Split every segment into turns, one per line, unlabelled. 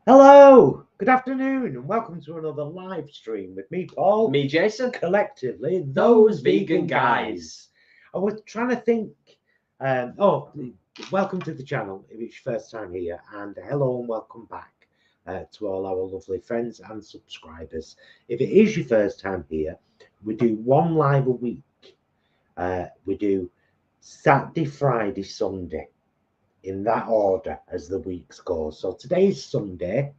Hello, good afternoon, and welcome to another live stream with me, Paul.
Me, Jason.
Collectively,
Those vegan guys.
I was trying to think. Welcome to the channel if it's your first time here, and hello and welcome back to all our lovely friends and subscribers. If it is your first time here, we do one live a week. We do Saturday, Friday, Sunday, in that order as the weeks go. So today's Sunday,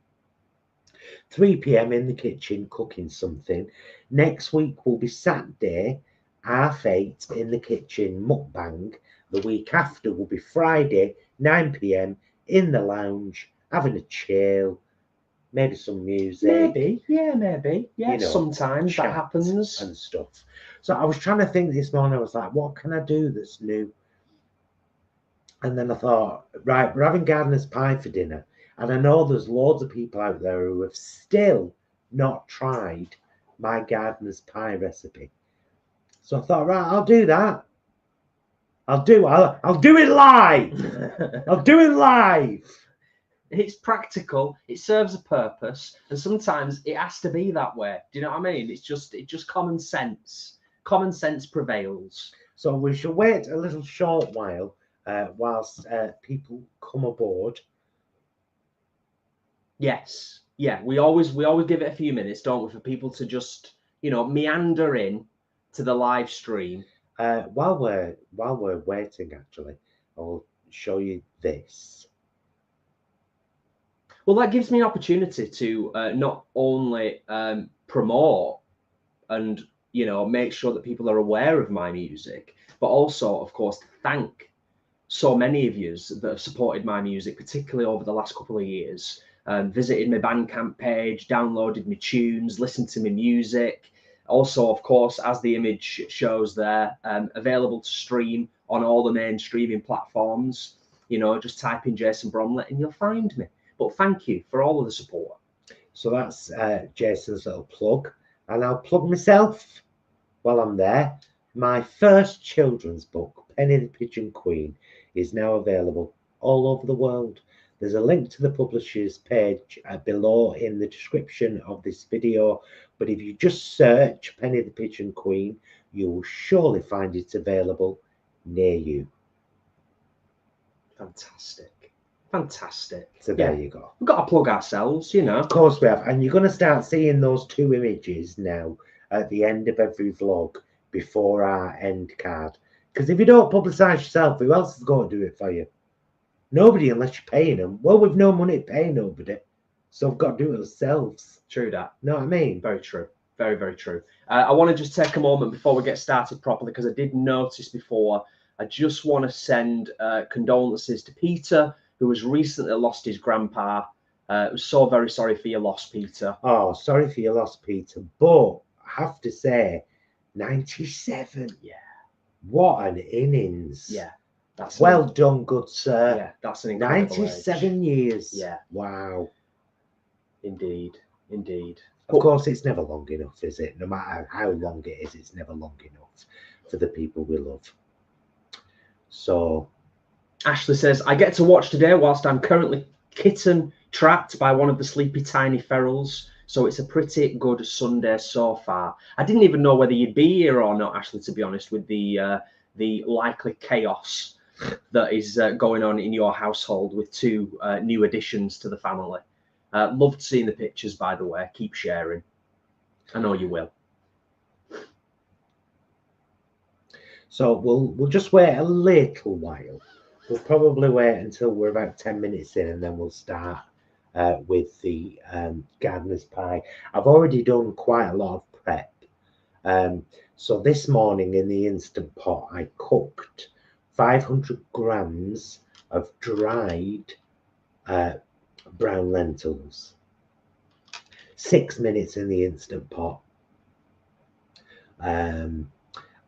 3 p.m. in the kitchen cooking something. Next week will be Saturday, 8:30 in the kitchen mukbang. The week after will be Friday, 9 p.m. in the lounge having a chill, maybe some music.
Maybe. Yeah,
You know,
sometimes that
chat
happens.
and stuff. So I was trying to think this morning. I was like, what can I do that's new? And then I thought, right, we're having gardener's pie for dinner. And I know there's loads of people out there who have still not tried my gardener's pie recipe. So I thought, right, I'll do that. I'll do it live. I'll do it live.
It's practical. It serves a purpose, and sometimes it has to be that way. Do you know what I mean? It's just common sense. Common sense prevails.
So we shall wait a little short while whilst people come aboard.
Yes. Yeah. We always give it a few minutes, don't we, for people to just meander in to the live stream.
While we're waiting, actually, I'll show you this.
Well, that gives me an opportunity to not only promote and make sure that people are aware of my music, but also, of course, to thank so many of you that have supported my music, particularly over the last couple of years. Visited my Bandcamp page, downloaded my tunes, listened to my music. Also, of course, as the image shows there, available to stream on all the main streaming platforms. Just type in Jason Bromley and you'll find me. But thank you for all of the support.
So that's Jason's little plug. And I'll plug myself while I'm there. My first children's book, Penny the Pigeon Queen, is now available all over the world. There's a link to the publisher's page below in the description of this video. But if you just search Penny the Pigeon Queen, you will surely find it available near you.
Fantastic.
So there you go.
We've got to plug ourselves,
Of course we have. And you're going to start seeing those two images now at the end of every vlog before our end card. Because if you don't publicise yourself, who else is going to do it for you? Nobody, unless you're paying them. Well, we've no money to pay nobody. So we've got to do it ourselves.
True that.
Know what I mean?
Very true. Very, very true. I want to just take a moment before we get started properly, because I did notice before. I just want to send condolences to Peter, who has recently lost his grandpa. I'm so very sorry for your loss, Peter.
Oh, sorry for your loss, Peter. But I have to say, 97.
Yeah.
What an innings.
Yeah. That's
well done, good sir.
Yeah, that's an incredible
97
age.
years.
Yeah.
Wow.
Indeed.
Of course, it's never long enough, is it? No matter how long it is, it's never long enough for the people we love. So
Ashley says, I get to watch today whilst I'm currently kitten trapped by one of the sleepy tiny ferals. So it's a pretty good Sunday so far. I didn't even know whether you'd be here or not, Ashley, to be honest, with the likely chaos that is going on in your household with two new additions to the family. Loved seeing the pictures, by the way. Keep sharing. I know you will.
So we'll just wait a little while. We'll probably wait until we're about 10 minutes in, and then we'll start with the gardener's pie. I've already done quite a lot of prep. So this morning in the Instant Pot, I cooked 500 grams of dried brown lentils. 6 minutes in the Instant Pot. And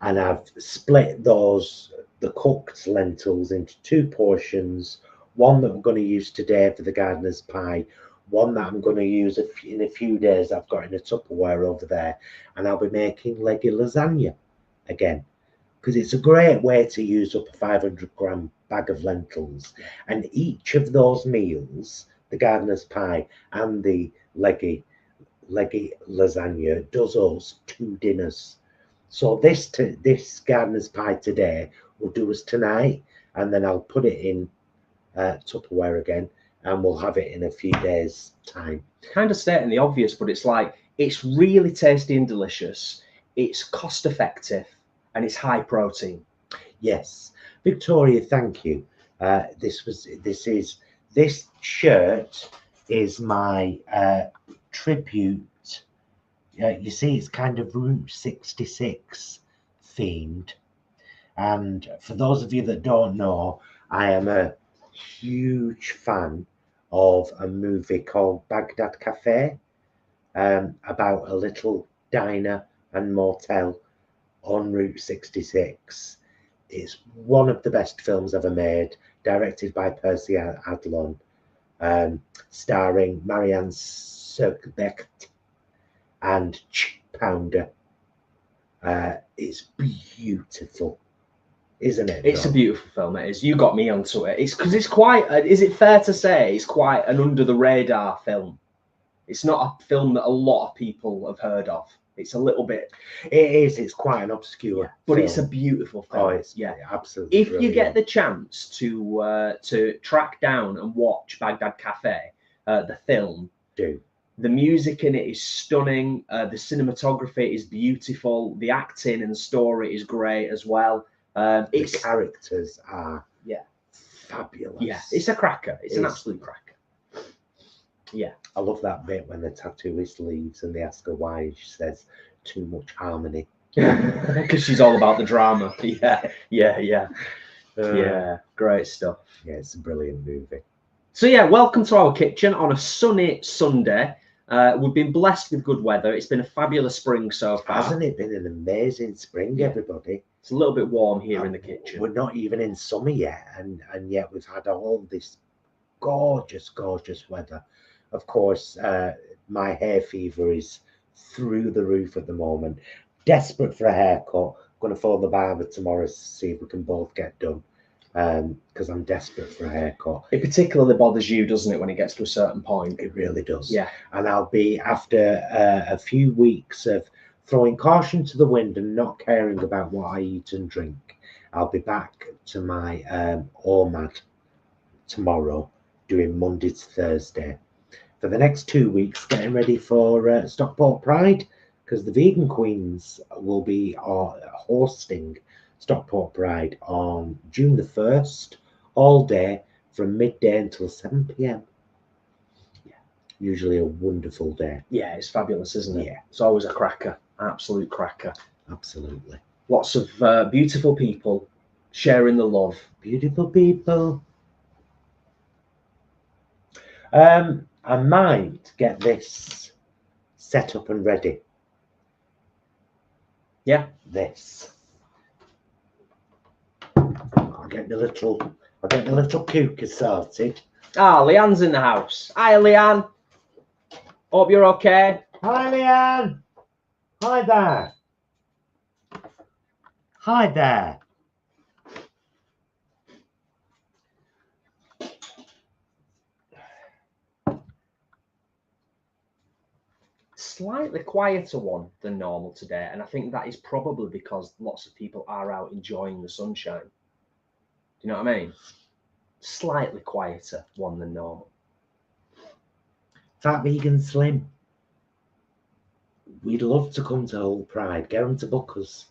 I've split the cooked lentils into two portions. One that I'm going to use today for the gardener's pie, one that I'm going to use in a few days. I've got in a Tupperware over there, and I'll be making leggy lasagna again, because it's a great way to use up a 500 gram bag of lentils. And each of those meals the gardener's pie and the leggy lasagna does us 2 dinners. So this gardener's pie today will do us tonight, and then I'll put it in Tupperware again, and we'll have it in a few days' time.
Kind of stating the obvious, but it's like, it's really tasty and delicious. It's cost effective and it's high protein.
Yes, Victoria, thank you. This shirt is my tribute. You see, it's kind of Route 66 themed. And for those of you that don't know, I am a huge fan of a movie called Baghdad Cafe, about a little diner and motel on Route 66. It's one of the best films ever made, directed by Percy Adlon, starring Marianne Sergebecht and Ch Pounder. It's beautiful, isn't it?
It's a beautiful film. It is. You got me onto it. It's because it's quite. Is it fair to say it's quite an under the radar film? It's not a film that a lot of people have heard of. It's a little bit.
It is. It's quite an obscure,
but
film.
It's a beautiful film.
Oh, it's absolutely.
If you get the chance to track down and watch Baghdad Cafe, the film,
do.
The music in it is stunning. The cinematography is beautiful. The acting and the story is great as well.
The characters are fabulous.
Yeah, it's a cracker. It's an absolute cracker. Yeah,
I love that bit when the tattooist leaves and they ask her why. She says, "Too much harmony,"
because she's all about the drama. Yeah, great stuff.
Yeah, it's a brilliant movie.
So yeah, welcome to our kitchen on a sunny Sunday. We've been blessed with good weather. It's been a fabulous spring so far.
Hasn't it been an amazing spring, everybody?
It's a little bit warm here in the kitchen.
We're not even in summer yet, and yet we've had all this gorgeous weather. Of course, my hay fever is through the roof at the moment. Desperate for a haircut. Going to phone the barber tomorrow to see if we can both get done, because I'm desperate for a haircut.
It particularly bothers you, doesn't it, when it gets to a certain point?
It really does.
Yeah.
And I'll be, after a few weeks of throwing caution to the wind and not caring about what I eat and drink, I'll be back to my OMAD tomorrow, doing Monday to Thursday. For the next 2 weeks, getting ready for Stockport Pride, because the Vegan Queens will be hosting Stockport Pride on June the 1st, all day from midday until 7 p.m. Yeah, usually a wonderful day.
Yeah, it's fabulous, isn't it?
Yeah.
It's always a cracker, absolute cracker.
Absolutely.
Lots of beautiful people sharing the love.
Beautiful people. I might get this set up and ready.
Yeah.
This. I'll get the little cooker sorted.
Ah, Leanne's in the house. Hi, Leanne. Hope you're okay.
Hi, Leanne. Hi there. Hi there.
Slightly quieter one than normal today, and I think that is probably because lots of people are out enjoying the sunshine. Do you know what I mean? Slightly quieter one than normal.
Fat Vegan Slim. We'd love to come to Hull Pride. Get them to book us.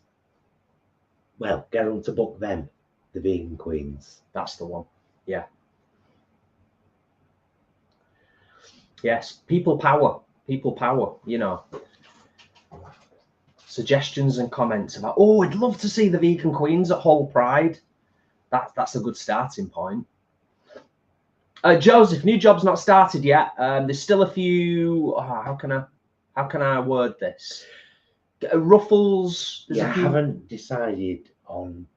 Well, get them to book them, the Vegan Queens.
That's the one. Yeah. Yes, people power. People power, you know. Suggestions and comments about, oh, I'd love to see the Vegan Queens at Hull Pride. That's a good starting point. Joseph, new job's not started yet. There's still a few. How can I word this? Ruffles.
I haven't decided on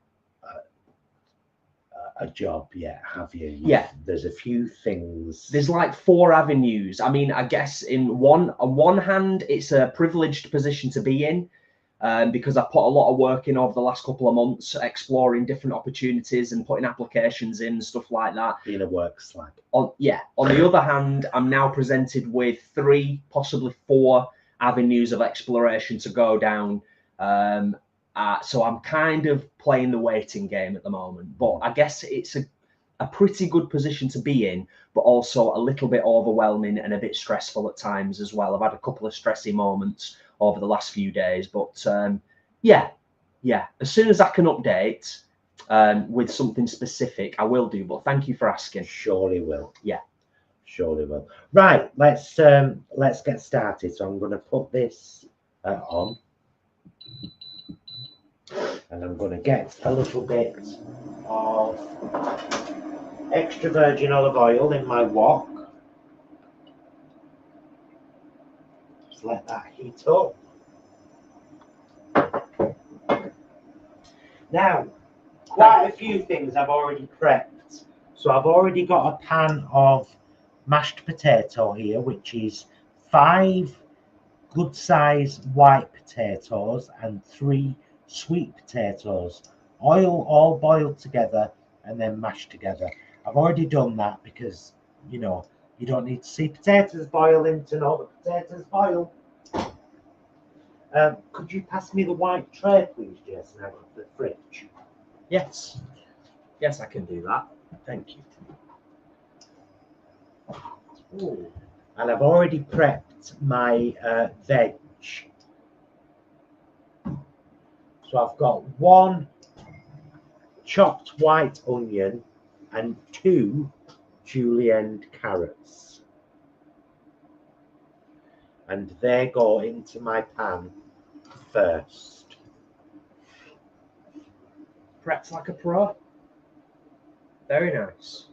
a job yet, have you?
Yeah.
There's a few things.
There's like 4 avenues. I mean, I guess on one hand, it's a privileged position to be in. because I put a lot of work in over the last couple of months, exploring different opportunities and putting applications in, stuff like that.
Being a work slag.
On the other hand, I'm now presented with 3, possibly 4 avenues of exploration to go down. So I'm kind of playing the waiting game at the moment, but I guess it's a pretty good position to be in, but also a little bit overwhelming and a bit stressful at times as well. I've had a couple of stressy moments over the last few days, but yeah, as soon as I can update with something specific, I will do. But thank you for asking.
Surely will.
Yeah,
surely will. Right, let's get started. So I'm going to put this on, and I'm going to get a little bit of extra virgin olive oil in my wok. Just let that heat up. Now, quite a few things I've already prepped. So I've already got a pan of mashed potato here, which is 5 good size white potatoes and 3 sweet potatoes. Oil all boiled together and then mashed together. I've already done that because, you know, you don't need to see potatoes boiling to know that potatoes boil. Could you pass me the white tray, please, Jason, out of the fridge?
yes, I can do that.
Thank you. Ooh. And I've already prepped my veg. So I've got 1 chopped white onion and 2 julienned carrots. And they go into my pan first.
Prepped like a pro. Very nice.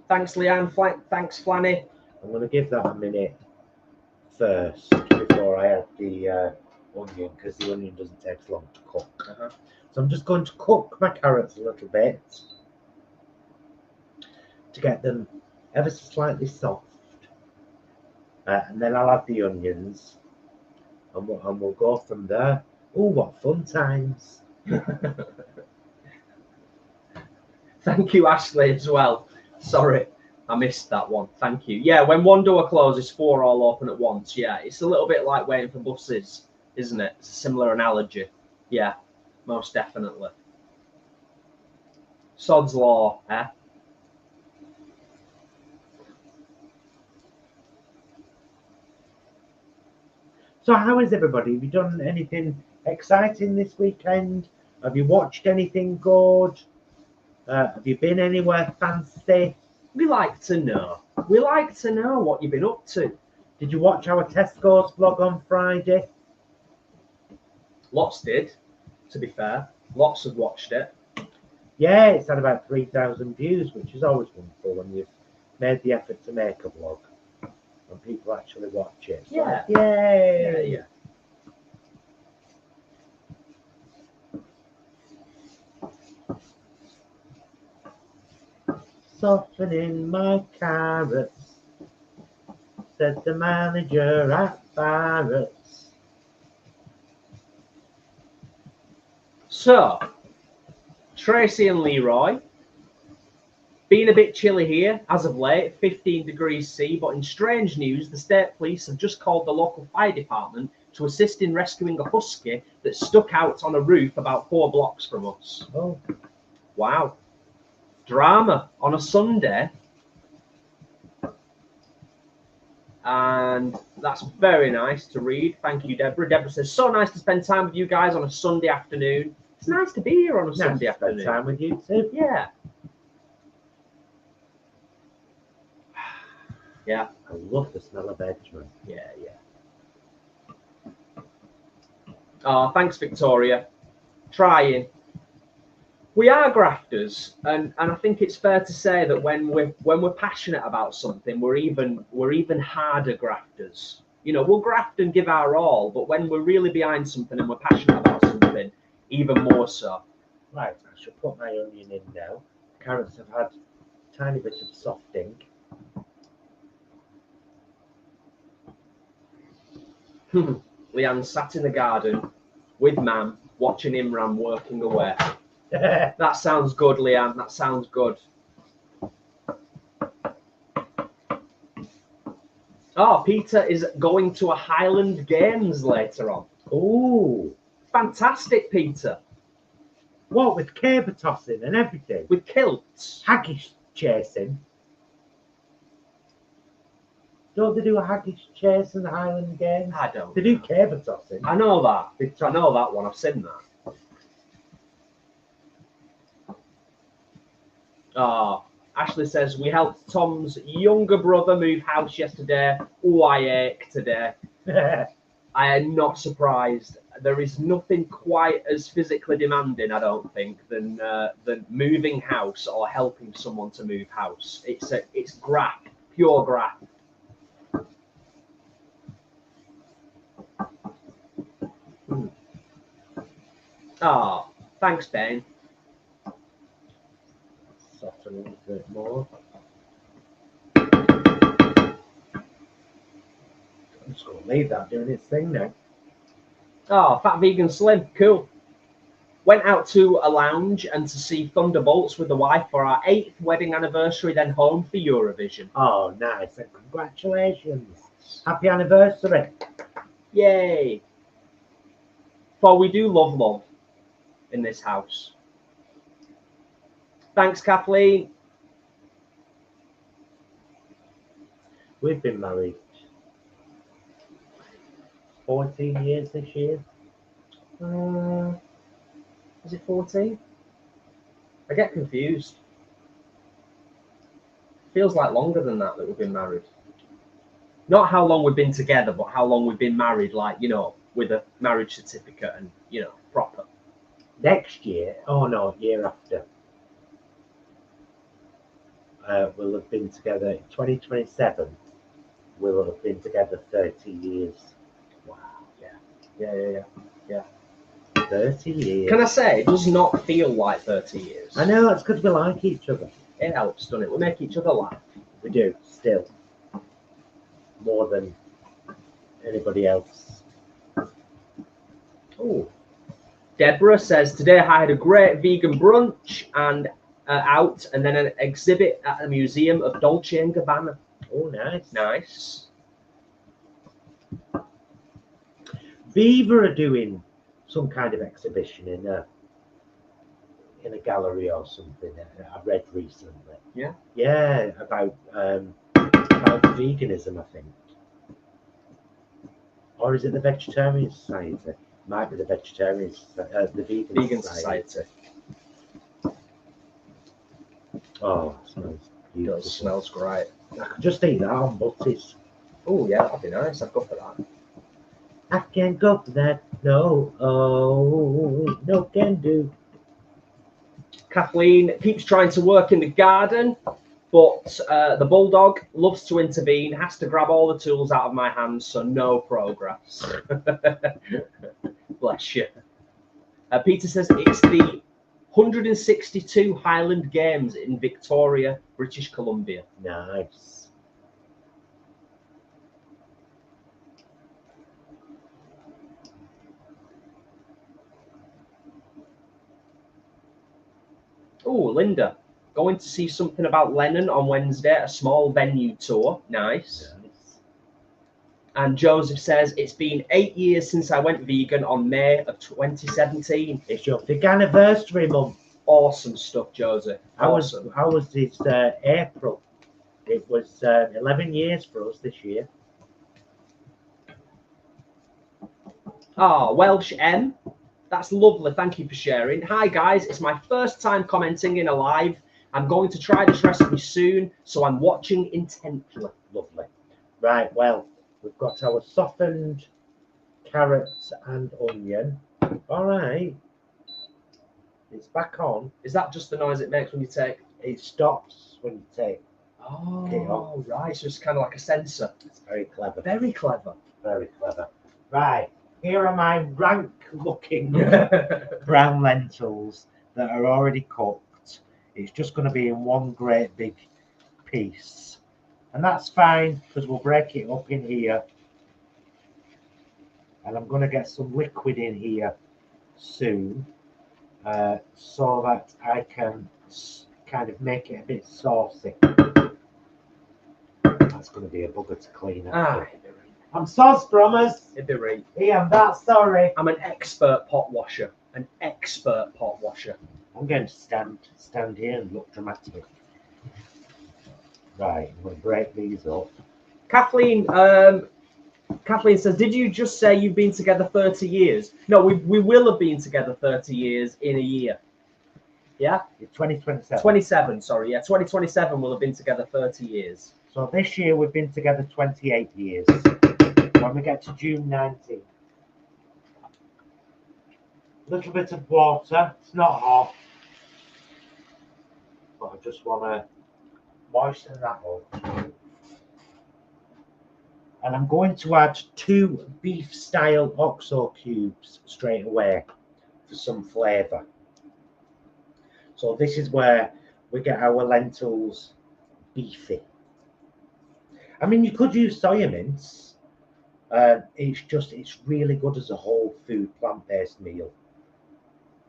Thanks, Leanne. Thanks, Flanny.
I'm going to give that a minute first before I add the onion, because the onion doesn't take long to cook. So I'm just going to cook my carrots a little bit to get them ever so slightly soft. And then I'll add the onions, and we'll go from there. Oh, what fun times.
Thank you, Ashley, as well. Sorry, I missed that one. Thank you. Yeah, when one door closes, 4 all open at once. Yeah, it's a little bit like waiting for buses, isn't it? It's a similar analogy. Yeah, most definitely. Sod's law, eh?
So how is everybody? Have you done anything exciting this weekend? Have you watched anything good? Have you been anywhere fancy?
We like to know. We like to know what you've been up to.
Did you watch our Tesco's vlog on Friday?
Lots did, to be fair. Lots have watched it.
Yeah, it's had about 3,000 views, which is always wonderful when you've made the effort to make a vlog and people actually watch it. So,
Yeah.
Yay!
Yeah.
Softening my carrots, said the manager at Barrett's.
So, Tracy and Leroy, been a bit chilly here as of late, 15 degrees C, but in strange news, the state police have just called the local fire department to assist in rescuing a husky that stuck out on a roof about 4 blocks from us.
Oh,
wow. Drama on a Sunday. And that's very nice to read. Thank you, Deborah. Deborah says, so nice to spend time with you guys on a Sunday afternoon. It's nice to be here on a Sunday afternoon.
Spend time with you too.
Yeah. Yeah.
I love the smell of veg, man.
Yeah. Oh, thanks, Victoria. Trying. We are grafters, and I think it's fair to say that when we're passionate about something, we're even harder grafters. You know, we'll graft and give our all, but when we're really behind something and we're passionate about something, even more so.
Right, I should put my onion in now. Carrots have had a tiny bit of softing.
Leanne sat in the garden with Mam, watching Imran working away. That sounds good, Leanne. That sounds good. Oh, Peter is going to a Highland Games later on.
Ooh.
Fantastic, Peter.
What, with caber tossing and everything?
With kilts.
Haggis chasing. Don't they do a haggis chase in the Highland Games?
I don't.
They do caber tossing.
I know that. I know that one. I've seen that. Oh, Ashley says, we helped Tom's younger brother move house yesterday. Oh, I ache today. I am not surprised. There is nothing quite as physically demanding, I don't think, than moving house or helping someone to move house. It's graft, pure graft. Ah, oh, thanks, Ben.
Soften a little bit more. I'm just going to leave that doing its thing now.
Oh, Fat Vegan Slim, cool. Went out to a lounge and to see Thunderbolts with the wife for our 8th wedding anniversary, then home for Eurovision.
Oh, nice. And congratulations. Happy anniversary.
Yay. For we do love in this house. Thanks, Kathleen.
We've been married 14 years this year.
Is it 14? I get confused. Feels like longer than that we've been married. Not how long we've been together, but how long we've been married, like, you know, with a marriage certificate and, you know, proper.
Next year, oh no, year after, we'll have been together in 2027. We'll have been together 30 years.
Wow, yeah.
30 years.
Can I say, it does not feel like 30 years.
I know, it's because we like each other.
It helps, doesn't it? We make each other laugh.
We do, still. More than anybody else.
Oh. Deborah says, today I had a great vegan brunch and out, and then an exhibit at the Museum of Dolce & Gabbana.
Oh, nice.
Nice.
Viva are doing some kind of exhibition in a gallery or something. I read recently.
Yeah.
Yeah, about veganism, I think. Or is it the Vegetarian Society? Might be the Vegetarian, the Vegan Society. Oh, it smells beautiful.
It smells great.
I could just eat that on butties.
Oh yeah, that'd be nice. I'd go for that.
I can't go for that. No, oh, no can do.
Kathleen keeps trying to work in the garden, but the bulldog loves to intervene, has to grab all the tools out of my hands, so no progress. Bless you. Peter says it's the 162 Highland Games in Victoria, British Columbia.
Nice.
Oh, Linda, going to see something about Lennon on Wednesday, a small venue tour. Nice. And Joseph says, it's been 8 years since I went vegan on May of 2017.
It's your big anniversary month.
Awesome stuff, Joseph. Awesome.
How was this April? It was 11 years for us this year.
Ah, Welsh M. That's lovely. Thank you for sharing. Hi, guys. It's my first time commenting in a live. I'm going to try this recipe soon, so I'm watching intently.
Lovely. Right, well, we've got our softened carrots and onion. All right. It's back on.
Is that just the noise it makes when you take?
It stops when you take.
Oh, right. So it's kind of like a sensor.
It's very clever.
Very clever.
Very clever. Right. Here are my rank-looking brown lentils that are already cooked. It's just going to be in one great big piece. And that's fine, because we'll break it up in here. And I'm going to get some liquid in here soon, so that I can kind of make it a bit saucy. That's going to be a bugger to clean up. I'm sauce Brommers.
It'd be right.
Yeah, I'm that sorry.
I'm an expert pot washer. An expert pot washer.
I'm going to stand here and look dramatic. Right, I'm going to break these up.
Kathleen says, did you just say you've been together 30 years? No, we will have been together 30 years in a year. Yeah?
2027.
27, sorry. Yeah, 2027 we'll have been together 30 years.
So this year we've been together 28 years. When we get to June 19th. Little bit of water. It's not hot. But I just want to moisten that up. And I'm going to add 2 beef-style OXO cubes straight away for some flavour. So this is where we get our lentils beefy. I mean, you could use soya mince. It's really good as a whole food plant-based meal.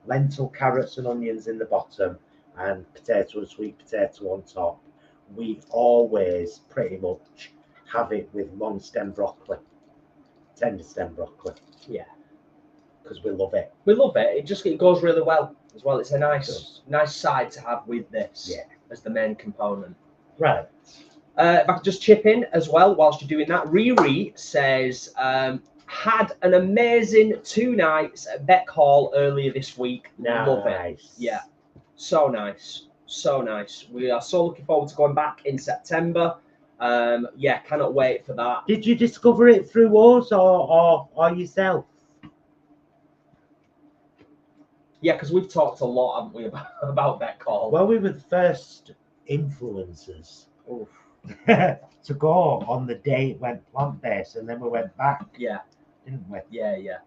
Lentil, carrots and onions in the bottom and potato and sweet potato on top. We always pretty much have it with long stem broccoli, tender stem broccoli.
Yeah,
because we love it.
We love it. It goes really well as well. It's a nice side to have with this as the main component.
Right.
If I could just chip in as well whilst you're doing that. Riri says, had an amazing 2 nights at Beck Hall earlier this week.
Nice.
Love it. Yeah, so nice. So nice. We are so looking forward to going back in September. Yeah, cannot wait for that.
Did you discover it through us or yourself?
Yeah, because we've talked a lot, haven't we, about Beck Hall?
Well, we were the first influencers to go on the day it went plant-based, and then we went back.
Yeah.
Didn't we?
Yeah, yeah.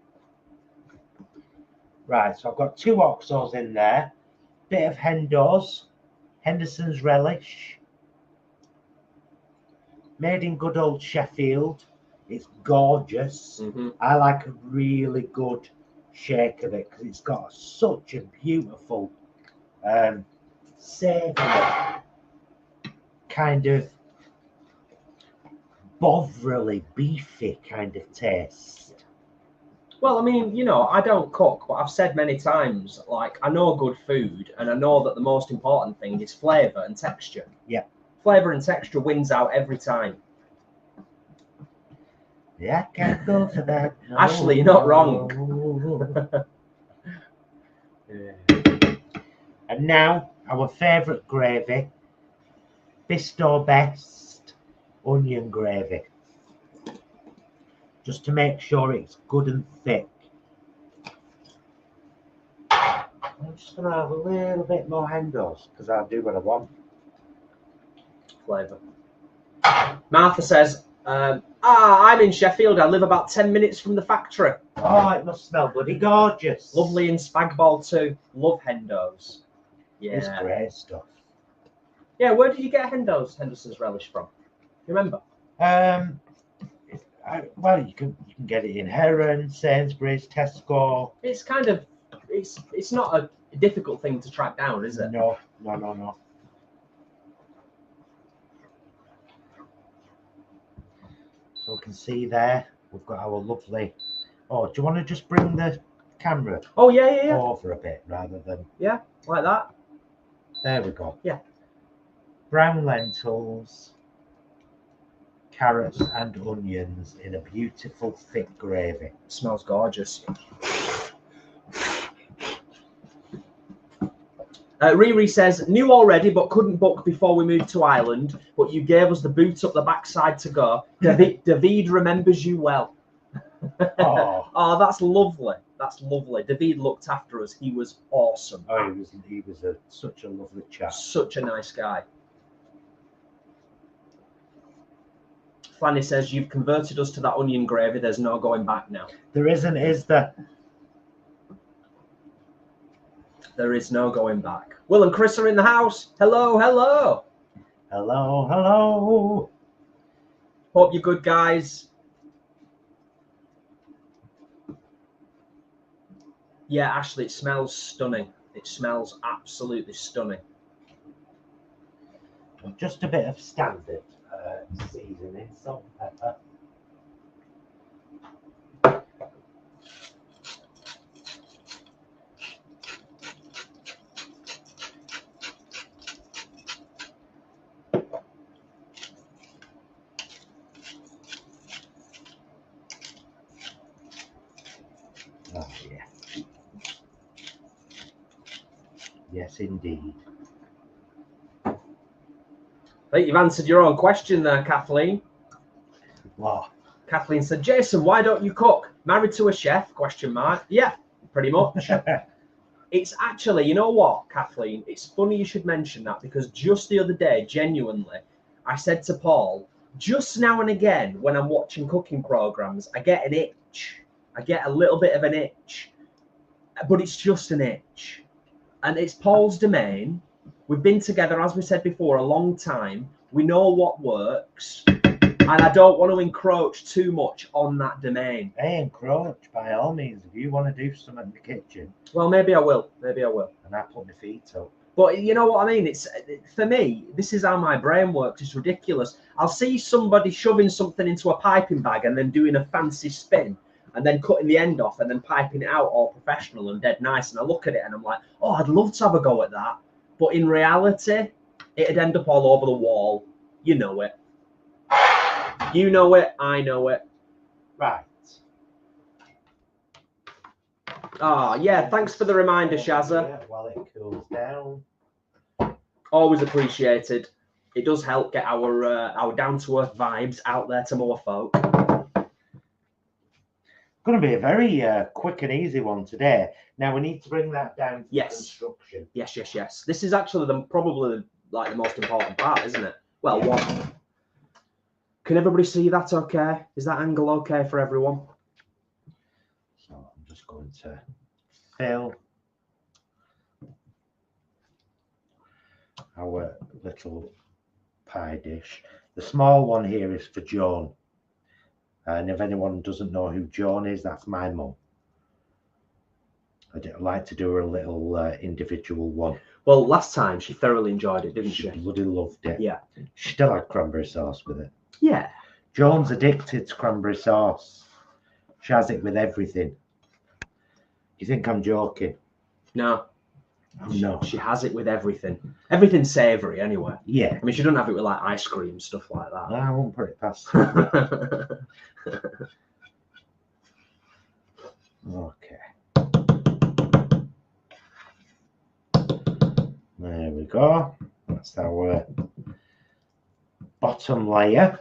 Right, so I've got 2 OXOs in there. Bit of Henderson's relish. Made in good old Sheffield. It's gorgeous. I like a really good shake of it because it's got such a beautiful savoury kind of bovrily beefy kind of taste.
Well, I mean, you know, I don't cook, but I've said many times, like, I know good food and I know that the most important thing is flavour and texture.
Yeah. Flavour
and texture wins out every time.
Yeah, I can't go for that. No,
Ashley, you're not wrong.
And now, our favourite gravy, Bisto Best onion gravy. Just to make sure it's good and thick. I'm just going to have a little bit more Hendos because I'll do what I want.
Flavour. Martha says, I'm in Sheffield. I live about 10 minutes from the factory.
Oh, it must smell bloody gorgeous.
Lovely in Spagball too. Love Hendos. Yeah.
It's great stuff.
Yeah, where did you get Henderson's relish from? You remember?
Well, you can get it in Heron, Sainsbury's, Tesco.
It's kind of, it's not a difficult thing to track down, is it?
No. So we can see there, we've got our lovely. Oh, do you want to just bring the camera?
Oh yeah.
Over a bit rather than.
Yeah, like that.
There we go.
Yeah.
Brown lentils, carrots and onions in a beautiful thick gravy.
Smells gorgeous. Riri says, knew already but couldn't book before we moved to Ireland, but you gave us the boot up the backside to go. David remembers you well. Oh, that's lovely. That's lovely. David looked after us. He was awesome.
Oh, he was such a lovely chap.
Such a nice guy. Fanny says, you've converted us to that onion gravy. There's no going back now.
There isn't, is there?
There is no going back. Will and Chris are in the house. Hello.
Hello.
Hope you're good, guys. Yeah, Ashley, it smells stunning. It smells absolutely stunning.
Just a bit of standard seasoning, salt and pepper. Oh, yeah. Yes, indeed.
I think you've answered your own question there, Kathleen.
Wow.
Kathleen said, Jason, why don't you cook? Married to a chef? ? Yeah, pretty much. It's actually, you know what, Kathleen? It's funny you should mention that, because just the other day, genuinely, I said to Paul, just now and again, when I'm watching cooking programs, I get an itch. I get a little bit of an itch, but it's just an itch. And it's Paul's domain. We've been together, as we said before, a long time. We know what works. And I don't want to encroach too much on that domain.
Hey, encroach, by all means. If you want to do something in the kitchen.
Well, maybe I will. Maybe I will.
And I put my feet up.
But you know what I mean? It's, for me, this is how my brain works. It's ridiculous. I'll see somebody shoving something into a piping bag and then doing a fancy spin and then cutting the end off and then piping it out all professional and dead nice. And I look at it and I'm like, oh, I'd love to have a go at that. But in reality, it'd end up all over the wall. You know it. You know it. I know it.
Right.
Ah, yeah. Thanks for the reminder, Shazza.
Yeah, while it cools down.
Always appreciated. It does help get our down-to-earth vibes out there to more folk.
Going to be a very quick and easy one today. Now we need to bring that down to construction.
Yes, yes, yes. This is actually probably like the most important part, isn't it? Well,
yeah.
One. Can everybody see that okay? Is that angle okay for everyone?
So I'm just going to fill our little pie dish. The small one here is for Joan. And if anyone doesn't know who Joan is, that's my mum. I'd like to do her a little individual one.
Well, last time she thoroughly enjoyed it, didn't she?
She bloody loved it.
Yeah.
She still had cranberry sauce with it.
Yeah.
Joan's addicted to cranberry sauce. She has it with everything. You think I'm joking?
No.
No.
She has it with everything. Everything's savoury anyway.
Yeah.
I mean, she doesn't have it with like ice cream, stuff like that.
I won't put it past her. Okay. There we go. That's our bottom layer.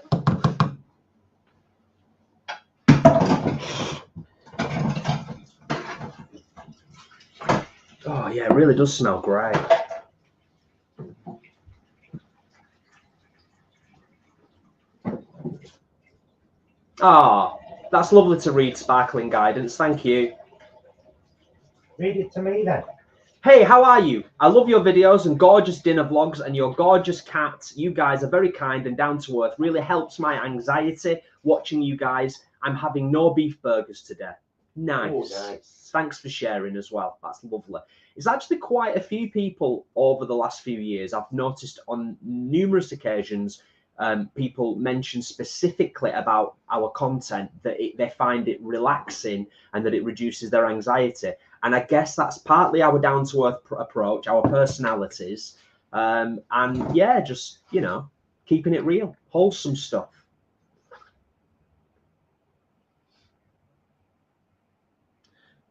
Oh yeah, it really does smell great. Ah, that's lovely to read, Sparkling Guidance. Thank you.
Read it to me then.
Hey, how are you? I love your videos and gorgeous dinner vlogs and your gorgeous cat. You guys are very kind and down to earth. Really helps my anxiety watching you guys. I'm having no beef burgers today. Nice.
Oh, nice.
Thanks for sharing as well. That's lovely. It's actually quite a few people over the last few years. I've noticed on numerous occasions, people mention specifically about our content that they find it relaxing and that it reduces their anxiety. And I guess that's partly our down-to-earth approach, our personalities, and yeah, just, you know, keeping it real, wholesome stuff.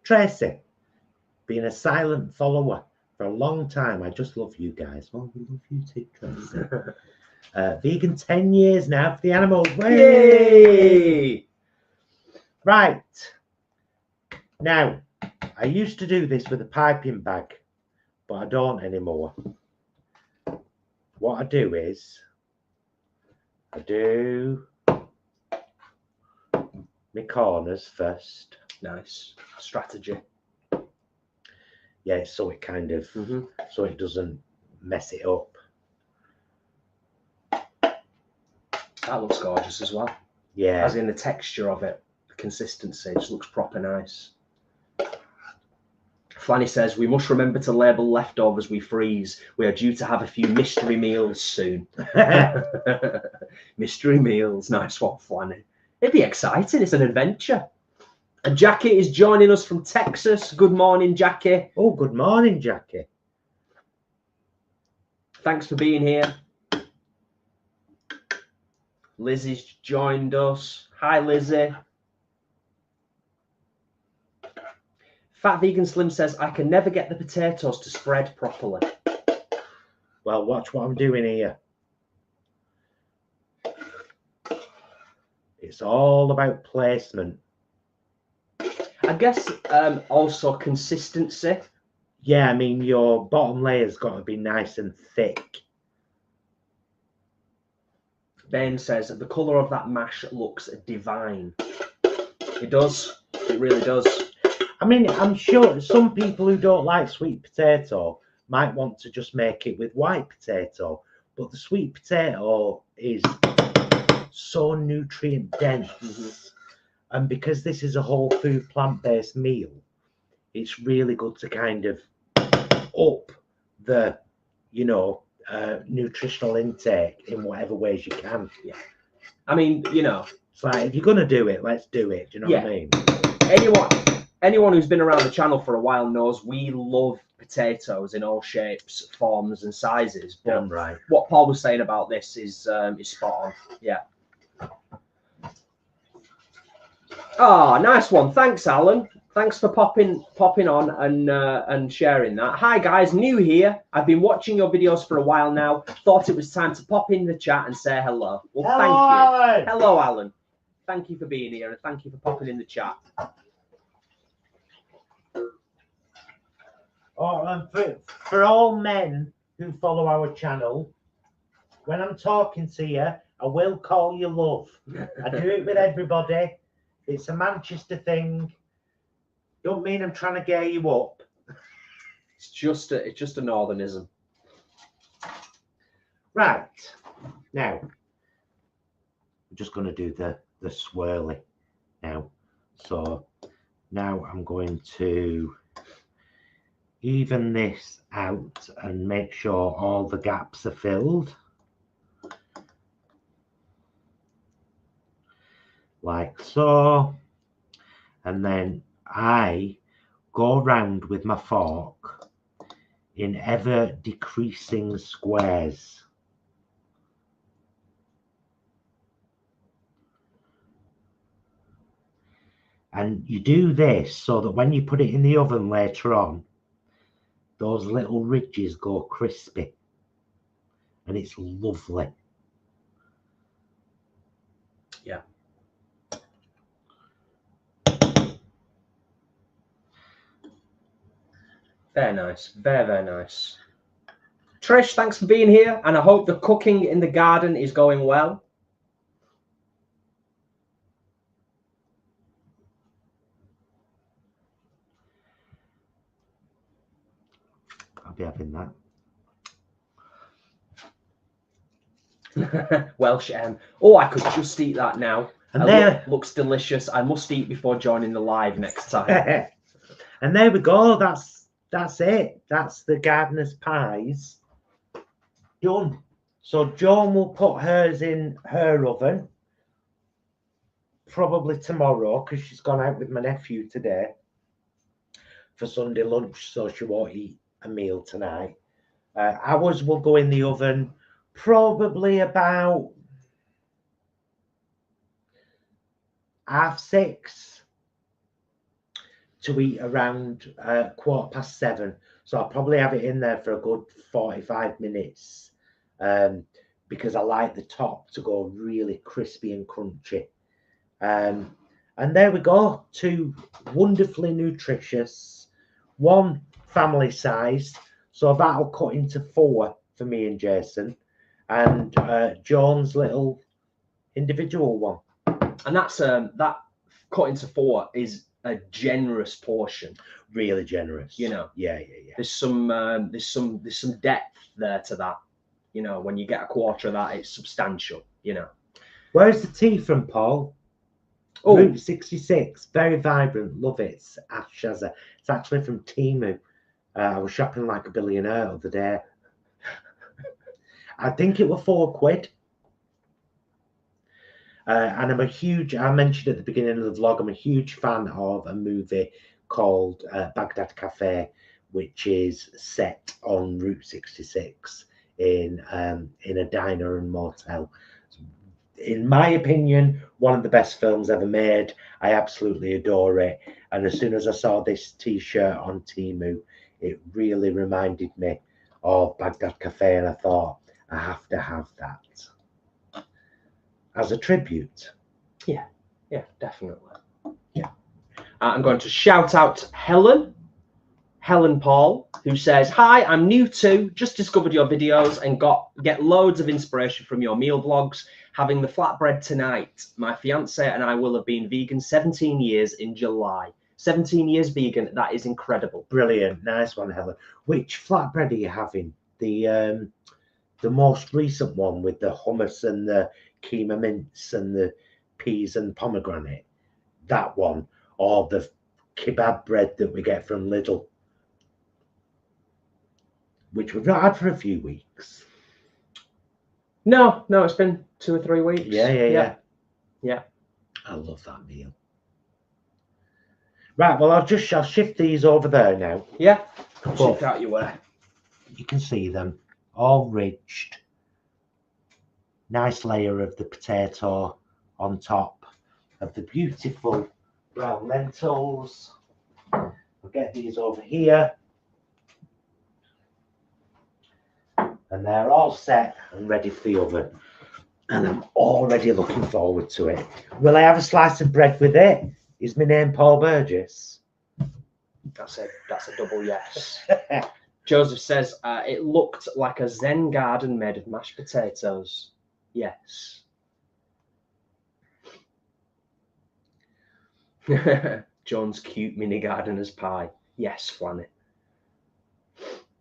Tracy, being a silent follower for a long time. I just love you guys. Well, we love you too, Tracy. Vegan 10 years now for the animals.
Yay!
Right. Now, I used to do this with a piping bag, but I don't anymore. What I do is, I do my corners first.
Nice strategy.
Yeah, so it kind of, so it doesn't mess it up.
That looks gorgeous as well.
Yeah.
As in the texture of it, the consistency, it just looks proper nice. Flanny says, we must remember to label leftovers we freeze. We are due to have a few mystery meals soon. Mystery meals. Nice one, Flanny. It'd be exciting. It's an adventure. And Jackie is joining us from Texas. Good morning, Jackie.
Oh, good morning, Jackie.
Thanks for being here. Lizzie's joined us. Hi, Lizzie. Fat Vegan Slim says, I can never get the potatoes to spread properly.
Well, watch what I'm doing here. It's all about placement.
I guess also consistency.
Yeah, I mean, your bottom layer's got to be nice and thick.
Ben says, the colour of that mash looks divine. It does. It really does.
I mean, I'm sure some people who don't like sweet potato might want to just make it with white potato, but the sweet potato is so nutrient dense. And because this is a whole food plant-based meal, it's really good to kind of up the, you know, nutritional intake in whatever ways you can.
Yeah. I mean, you know,
it's like, if you're going to do it, let's do it. Do you know what I mean?
Anyone who's been around the channel for a while knows we love potatoes in all shapes, forms, and sizes. But
right.
What Paul was saying about this is spot on. Yeah. Oh, nice one. Thanks, Alan. Thanks for popping on and sharing that. Hi guys, new here. I've been watching your videos for a while now. Thought it was time to pop in the chat and say hello. Well,
hello,
thank you.
Alan.
Hello, Alan. Thank you for being here and thank you for popping in the chat.
Oh, and for all men who follow our channel, when I'm talking to you, I will call you love. I do it with everybody. It's a Manchester thing. Don't mean I'm trying to gear you up.
It's just a northernism.
Right. Now, I'm just going to do the swirly now. So now I'm going to even this out and make sure all the gaps are filled. Like so. And then I go round with my fork in ever decreasing squares. And you do this so that when you put it in the oven later on, those little ridges go crispy. And it's lovely.
Yeah. Very nice. Very, very nice. Trish, thanks for being here. And I hope the cooking in the garden is going well.
I'll be having that.
Welsh M. Oh, I could just eat that now.
And there
looks delicious. I must eat before joining the live next time.
And there we go. That's it. That's the gardener's pies done. So Joan will put hers in her oven probably tomorrow because she's gone out with my nephew today for Sunday lunch, so she won't eat a meal tonight. Ours will go in the oven probably about 6:30 to eat around 7:15. So I'll probably have it in there for a good 45 minutes because I like the top to go really crispy and crunchy. And there we go, 2 wonderfully nutritious, 1 family sized. So that'll cut into 4 for me and Jason, and Joan's little individual one.
And that's that cut into 4 is a generous portion.
Really generous.
You know.
Yeah.
There's some depth there to that. You know, when you get a quarter of that, it's substantial. You know.
Where's the tea from, Paul?
Oh,
Route 66, very vibrant, love it. Ash Shazza. It's actually from Temu. I was shopping like a billionaire the other day. I think it was £4. And I'm a huge, I mentioned at the beginning of the vlog, I'm a huge fan of a movie called Baghdad Cafe, which is set on Route 66 in a diner and motel. In my opinion, one of the best films ever made. I absolutely adore it. And as soon as I saw this t-shirt on Temu, it really reminded me of Baghdad Cafe, and I thought, I have to have that as a tribute.
Yeah, definitely. Yeah. I'm going to shout out Helen Paul, who says, hi, I'm new too, just discovered your videos and get loads of inspiration from your meal vlogs. Having the flatbread tonight. My fiance and I will have been vegan 17 years in July. 17 years vegan, that is incredible.
Brilliant, nice one, Helen. Which flatbread are you having? The most recent one with the hummus and the keema mince and the peas and pomegranate? That one, or the kebab bread that we get from Lidl, which we've not had for a few weeks.
No, it's been 2 or 3 weeks.
Yeah. I love that meal. Right, well, I'll shift these over there now.
Yeah, shift out your way.
You can see them all ridged. Nice layer of the potato on top of the beautiful brown lentils. I'll get these over here. And they're all set and ready for the oven. And I'm already looking forward to it. Will I have a slice of bread with it? Is my name Paul Burgess?
That's a double yes. Joseph says, it looked like a Zen garden made of mashed potatoes. Yes. John's cute mini gardener's pie. Yes, Flanny.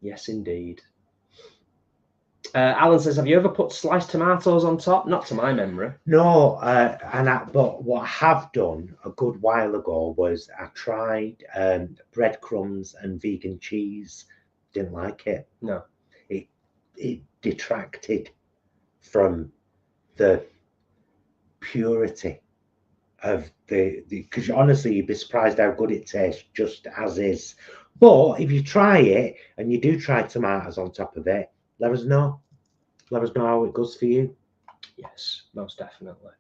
Yes, indeed. Alan says, have you ever put sliced tomatoes on top? Not to my memory.
No, but what I have done a good while ago was I tried breadcrumbs and vegan cheese. Didn't like it.
No.
It detracted from the purity of because honestly, you'd be surprised how good it tastes just as is. But if you try it and you do try tomatoes on top of it, let us know. Let us know how it goes for you.
Yes, most definitely.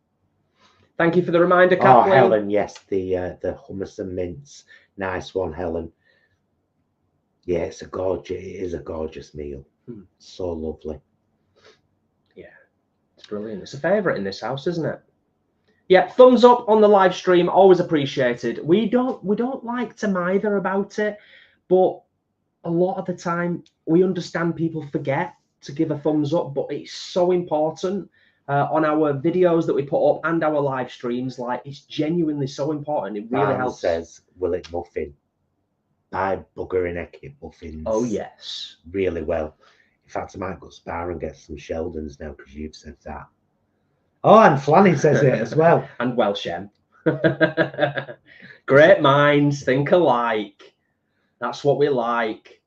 Thank you for the reminder, Kathleen.
Oh, Helen, yes, the hummus and mince. Nice one, Helen. Yeah, it is a gorgeous meal. So lovely.
Yeah, it's brilliant. It's a favourite in this house, isn't it? Yeah, thumbs up on the live stream, always appreciated. We don't like to mither about it, but a lot of the time we understand people forget to give a thumbs up, but it's so important on our videos that we put up and our live streams. Like, it's genuinely so important. It really helps.
Says, will it muffin? Buy buggering egg muffins.
Oh yes,
really well. In fact, I might go to Spar and get some Sheldons now because you've said that. Oh, and Flanny says it as well.
And Welshem. Great minds think alike. That's what we like.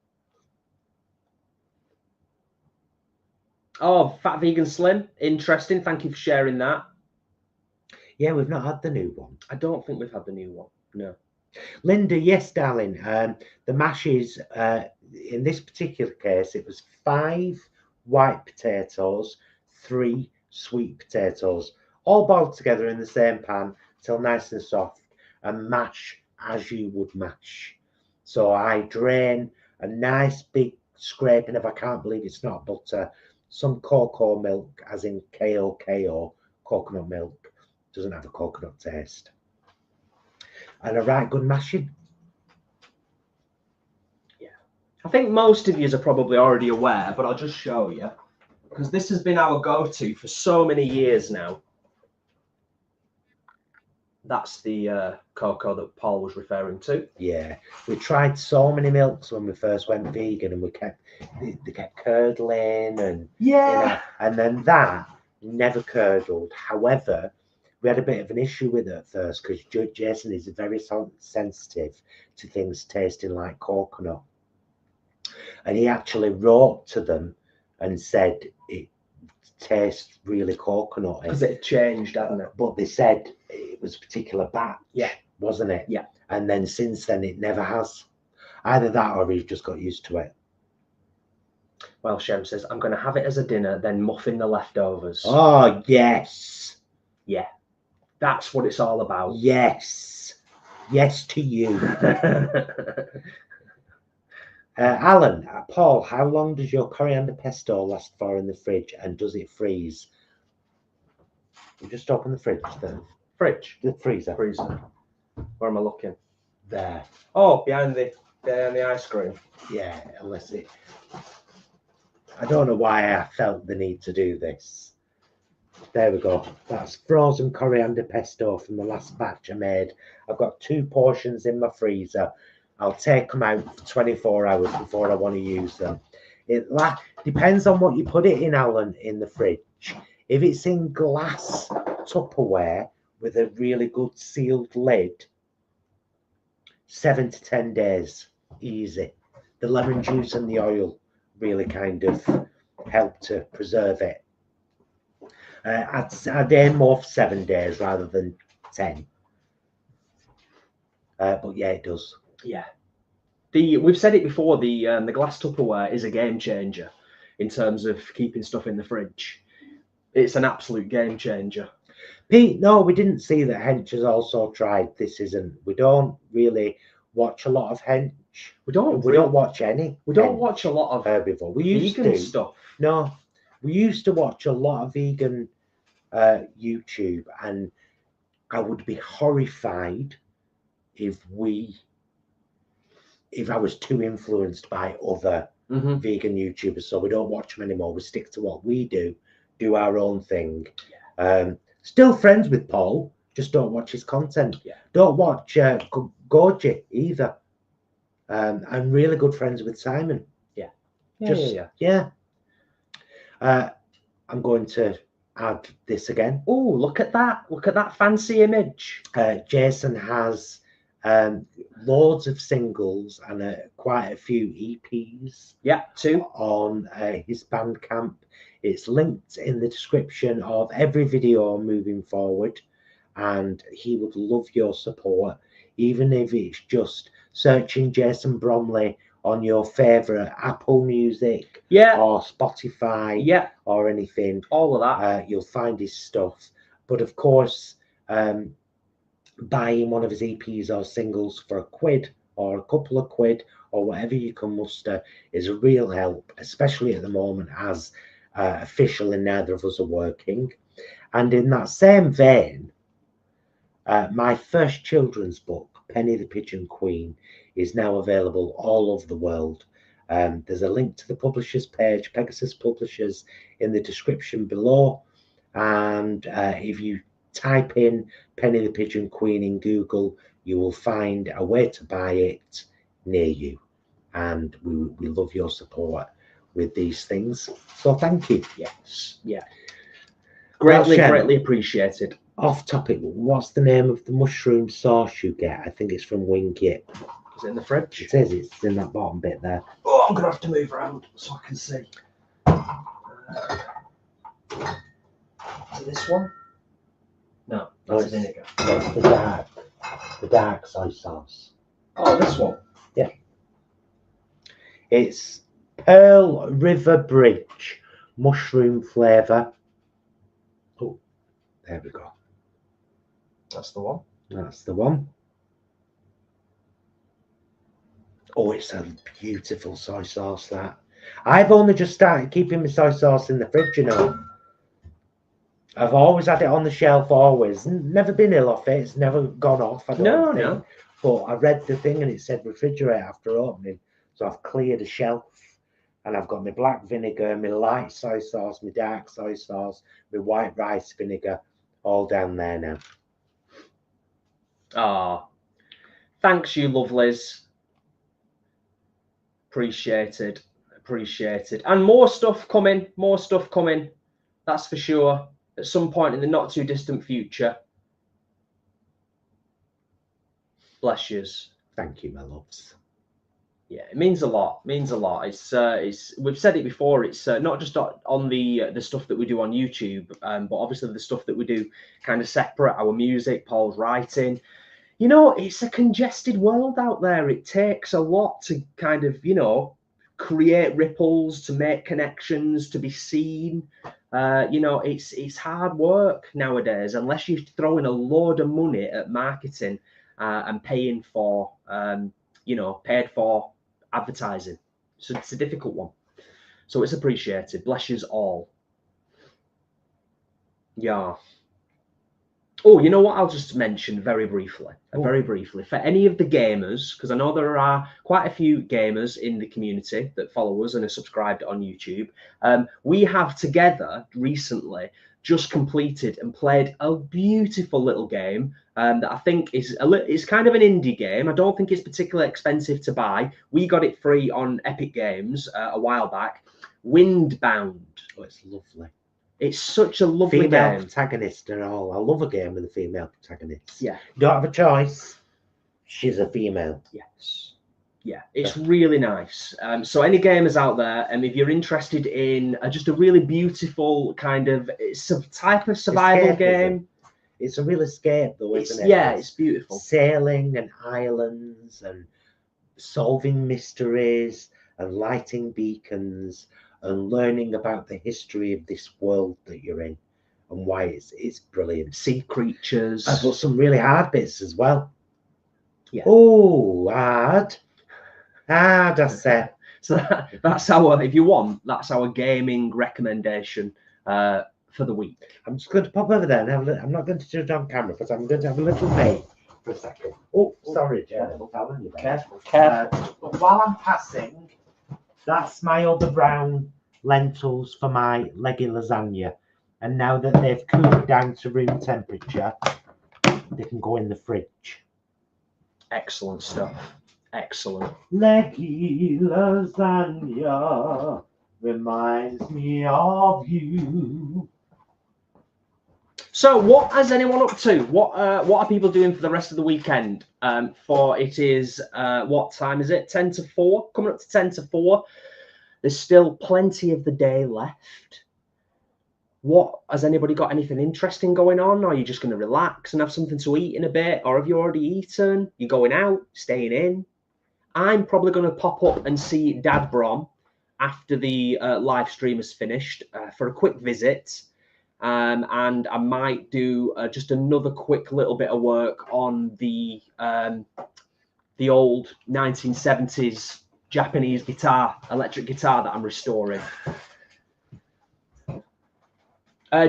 Oh, Fat Vegan Slim. Interesting. Thank you for sharing that.
Yeah, we've not had the new one.
I don't think we've had the new one. No.
Linda, yes, darling. The mash is, in this particular case, it was 5 white potatoes, 3 sweet potatoes, all boiled together in the same pan till nice and soft, and mash as you would mash. So I drain a nice big scraping of, I can't believe it's not butter, some cocoa milk, as in KOKO, coconut milk. Doesn't have a coconut taste. And a right good mashing.
Yeah. I think most of you are probably already aware, but I'll just show you, because this has been our go-to for so many years now. That's the cocoa that Paul was referring to.
Yeah, we tried so many milks when we first went vegan, and they kept curdling, and
yeah,
you know, and then that never curdled. However, we had a bit of an issue with it at first because Jason is very sensitive to things tasting like coconut. And he actually wrote to them and said it tastes really coconutty.
Because it changed, hadn't it?
But they said it was a particular batch, wasn't it?
Yeah.
And then since then, it never has. Either that or he's just got used to it.
Well, Shem says, I'm going to have it as a dinner, then muffin the leftovers.
Oh, yes.
Yeah. That's what it's all about.
Yes. Yes to you. Alan, Paul, how long does your coriander pesto last for in the fridge, and does it freeze? You just open the fridge then.
Fridge?
The freezer.
Freezer. Where am I looking?
There.
Oh, behind the ice cream.
Yeah, unless it... I don't know why I felt the need to do this. There we go. That's frozen coriander pesto from the last batch I made. I've got 2 portions in my freezer. I'll take them out for 24 hours before I want to use them. It depends on what you put it in, Alan, in the fridge. If it's in glass Tupperware with a really good sealed lid, 7 to 10 days, easy. The lemon juice and the oil really kind of help to preserve it. I'd aim more for 7 days rather than 10. But yeah, it does.
Yeah, we've said it before. The glass Tupperware is a game changer in terms of keeping stuff in the fridge. It's an absolute game changer.
Pete, no, we didn't see that Hench has also tried. This isn't. We don't really watch a lot of Hench. We don't watch any.
We don't watch a lot of
herbivore. We used
vegan
to
stuff.
No, we used to watch a lot of vegan YouTube, and I would be horrified if I was too influenced by other vegan YouTubers. So we don't watch them anymore. We stick to what we do our own thing. Still friends with Paul, just don't watch his content. Don't watch Gorgie either. I'm really good friends with Simon. I'm going to add this again.
Oh, look at that fancy image.
Jason has loads of singles and quite a few EPs.
Yeah, 2
on his Bandcamp. It's linked in the description of every video moving forward, and he would love your support, even if it's just searching Jason Bromley on your favorite Apple Music or Spotify or anything.
All of that.
You'll find his stuff. But of course, buying one of his EPs or singles for £1 or a couple of quid or whatever you can muster is a real help, especially at the moment as officially neither of us are working. And in that same vein, my first children's book, Penny the Pigeon Queen, is now available all over the world. There's a link to the publisher's page, Pegasus Publishers, in the description below. And if you type in Penny the Pigeon Queen in Google, you will find a way to buy it near you. And we love your support with these things. So thank you.
Yes. Yeah. Greatly appreciated.
Off topic, what's the name of the mushroom sauce you get? I think it's from Wingit.
Is it in the fridge?
It is. It's in that bottom bit there.
Oh, I'm going to have to move around so I can see. Is it this one? No, that's vinegar.
It's the dark soy sauce.
Oh, this one?
Yeah. It's Pearl River Bridge mushroom flavour. Oh, there we go.
That's the one.
That's the one. Oh, it's a beautiful soy sauce, that. I've only just started keeping my soy sauce in the fridge, you know. I've always had it on the shelf, always. Never been ill off it. It's never gone off. I don't think. No. But I read the thing and it said refrigerate after opening. So I've cleared a shelf. And I've got my black vinegar, my light soy sauce, my dark soy sauce, my white rice vinegar, all down there now.
Ah, thanks you lovelies. Appreciated. And more stuff coming, that's for sure. At some point in the not too distant future, Bless yous.
Thank you, my loves.
Yeah, it means a lot. Means a lot. It's we've said it before. It's not just on the stuff that we do on YouTube, but obviously the stuff that we do kind of separate. Our music, Paul's writing. You know, it's a congested world out there. It takes a lot to kind of, you know, create ripples, to make connections, to be seen. You know, it's hard work nowadays. Unless you're throwing a load of money at marketing and paying for, you know, paid for advertising. So it's a difficult one. So it's appreciated. Bless yous all. Yeah. Oh, you know what? I'll just mention very briefly, for any of the gamers, because I know there are quite a few gamers in the community that follow us and are subscribed on YouTube. We have together recently just completed and played a beautiful little game that I think it's kind of an indie game. I don't think it's particularly expensive to buy. We got it free on Epic Games a while back. Windbound.
Oh, it's lovely.
It's such a lovely
female
game.
protagonist and all. I love a game with a female protagonist.
Yeah.
You don't have a choice. She's a female.
Yes. Yeah, it's really nice. So any gamers out there, and if you're interested in just a really beautiful kind of type of survival game.
It's a real escape though, isn't it?
Yeah, it's beautiful.
Sailing and islands and solving mysteries and lighting beacons and learning about the history of this world that you're in and why it's brilliant.
Sea creatures.
I've got some really hard bits as well.
Yeah.
Oh, hard, I said.
So that's our, if you want, that's our gaming recommendation for the week. I'm
just going to pop over there and have a I'm not going to do it on camera because I'm going to have a little break for a second. Oh, sorry, Jeremy.
Careful.
But while I'm passing, that's my other brown lentils for my leggy lasagna. And now that they've cooled down to room temperature, they can go in the fridge.
Excellent stuff. Excellent.
Leggy lasagna reminds me of you.
So what is anyone up to? What are people doing for the rest of the weekend? For it is what time is it? 10 to 4, coming up to 10 to 4. There's still plenty of the day left. What has anybody got anything interesting going on? Or are you just going to relax and have something to eat in a bit? Or have you already eaten? You're going out, staying in? I'm probably going to pop up and see Dad Brom after the live stream is finished for a quick visit. And I might do just another quick little bit of work on the old 1970s Japanese electric guitar that I'm restoring.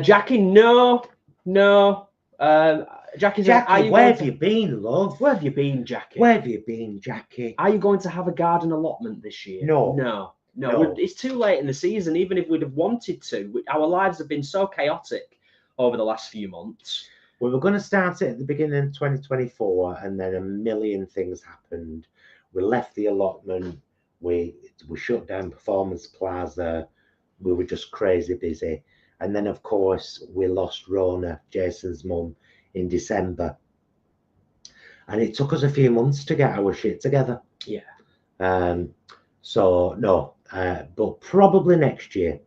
Jackie, no. Jackie,
where have you been, love?
Where have you been, Jackie?
Where have you been, Jackie?
Are you going to have a garden allotment this year?
No.
No, it's too late in the season. Even if we'd have wanted to, our lives have been so chaotic over the last few months.
We were going to start it at the beginning of 2024, and then a million things happened. We left the allotment. We shut down Performance Plaza. We were just crazy busy. And then, of course, we lost Rona, Jason's mum, in December. And it took us a few months to get our shit together.
Yeah.
So, no. But probably next year.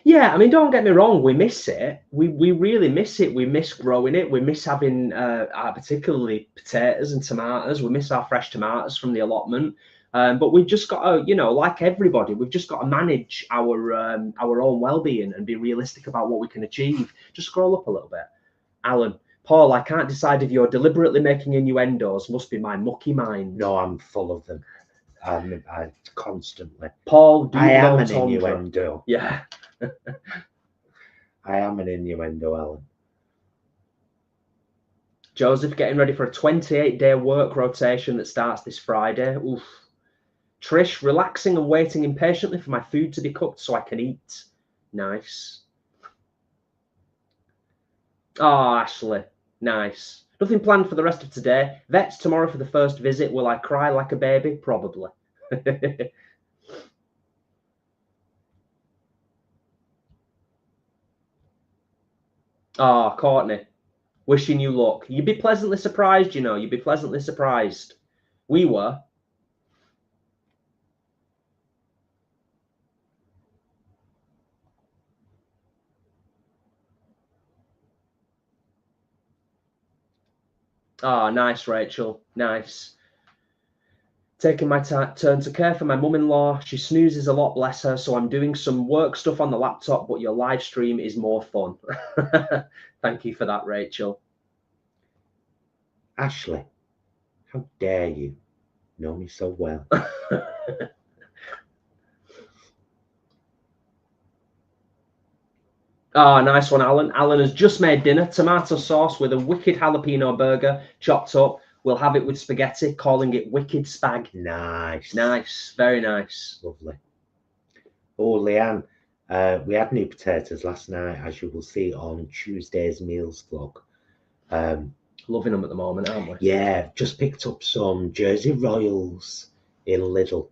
Yeah, I mean, don't get me wrong, we miss it. We really miss it. We miss growing it. We miss having particularly potatoes and tomatoes. We miss our fresh tomatoes from the allotment. But we've just got to, you know, like everybody, we've just got to manage our own well-being and be realistic about what we can achieve. Just scroll up a little bit. Alan, Paul, I can't decide if you're deliberately making innuendos. Must be my mucky mind.
No, I'm full of them. I constantly.
Paul,
I am an innuendo.
Yeah.
I am an innuendo, Alan.
Joseph getting ready for a 28-day work rotation that starts this Friday. Oof. Trish relaxing and waiting impatiently for my food to be cooked so I can eat. Nice. Oh, Ashley. Nice. Nothing planned for the rest of today. Vets tomorrow for the first visit. Will I cry like a baby? Probably. Oh, Courtney. Wishing you luck. You'd be pleasantly surprised, you know. You'd be pleasantly surprised. We were. Oh, nice, Rachel. Nice. Taking my turn to care for my mum-in-law. She snoozes a lot, bless her, so I'm doing some work stuff on the laptop, but your live stream is more fun. Thank you for that, Rachel.
Ashley, how dare you know me so well?
Oh, nice one, Alan. Alan has just made dinner. Tomato sauce with a wicked jalapeno burger, chopped up. We'll have it with spaghetti, calling it wicked spag.
Nice.
Nice. Very nice.
Lovely. Oh, Leanne, we had new potatoes last night, as you will see on Tuesday's meals vlog.
Loving them at the moment, aren't we?
Yeah, just picked up some Jersey Royals in Lidl.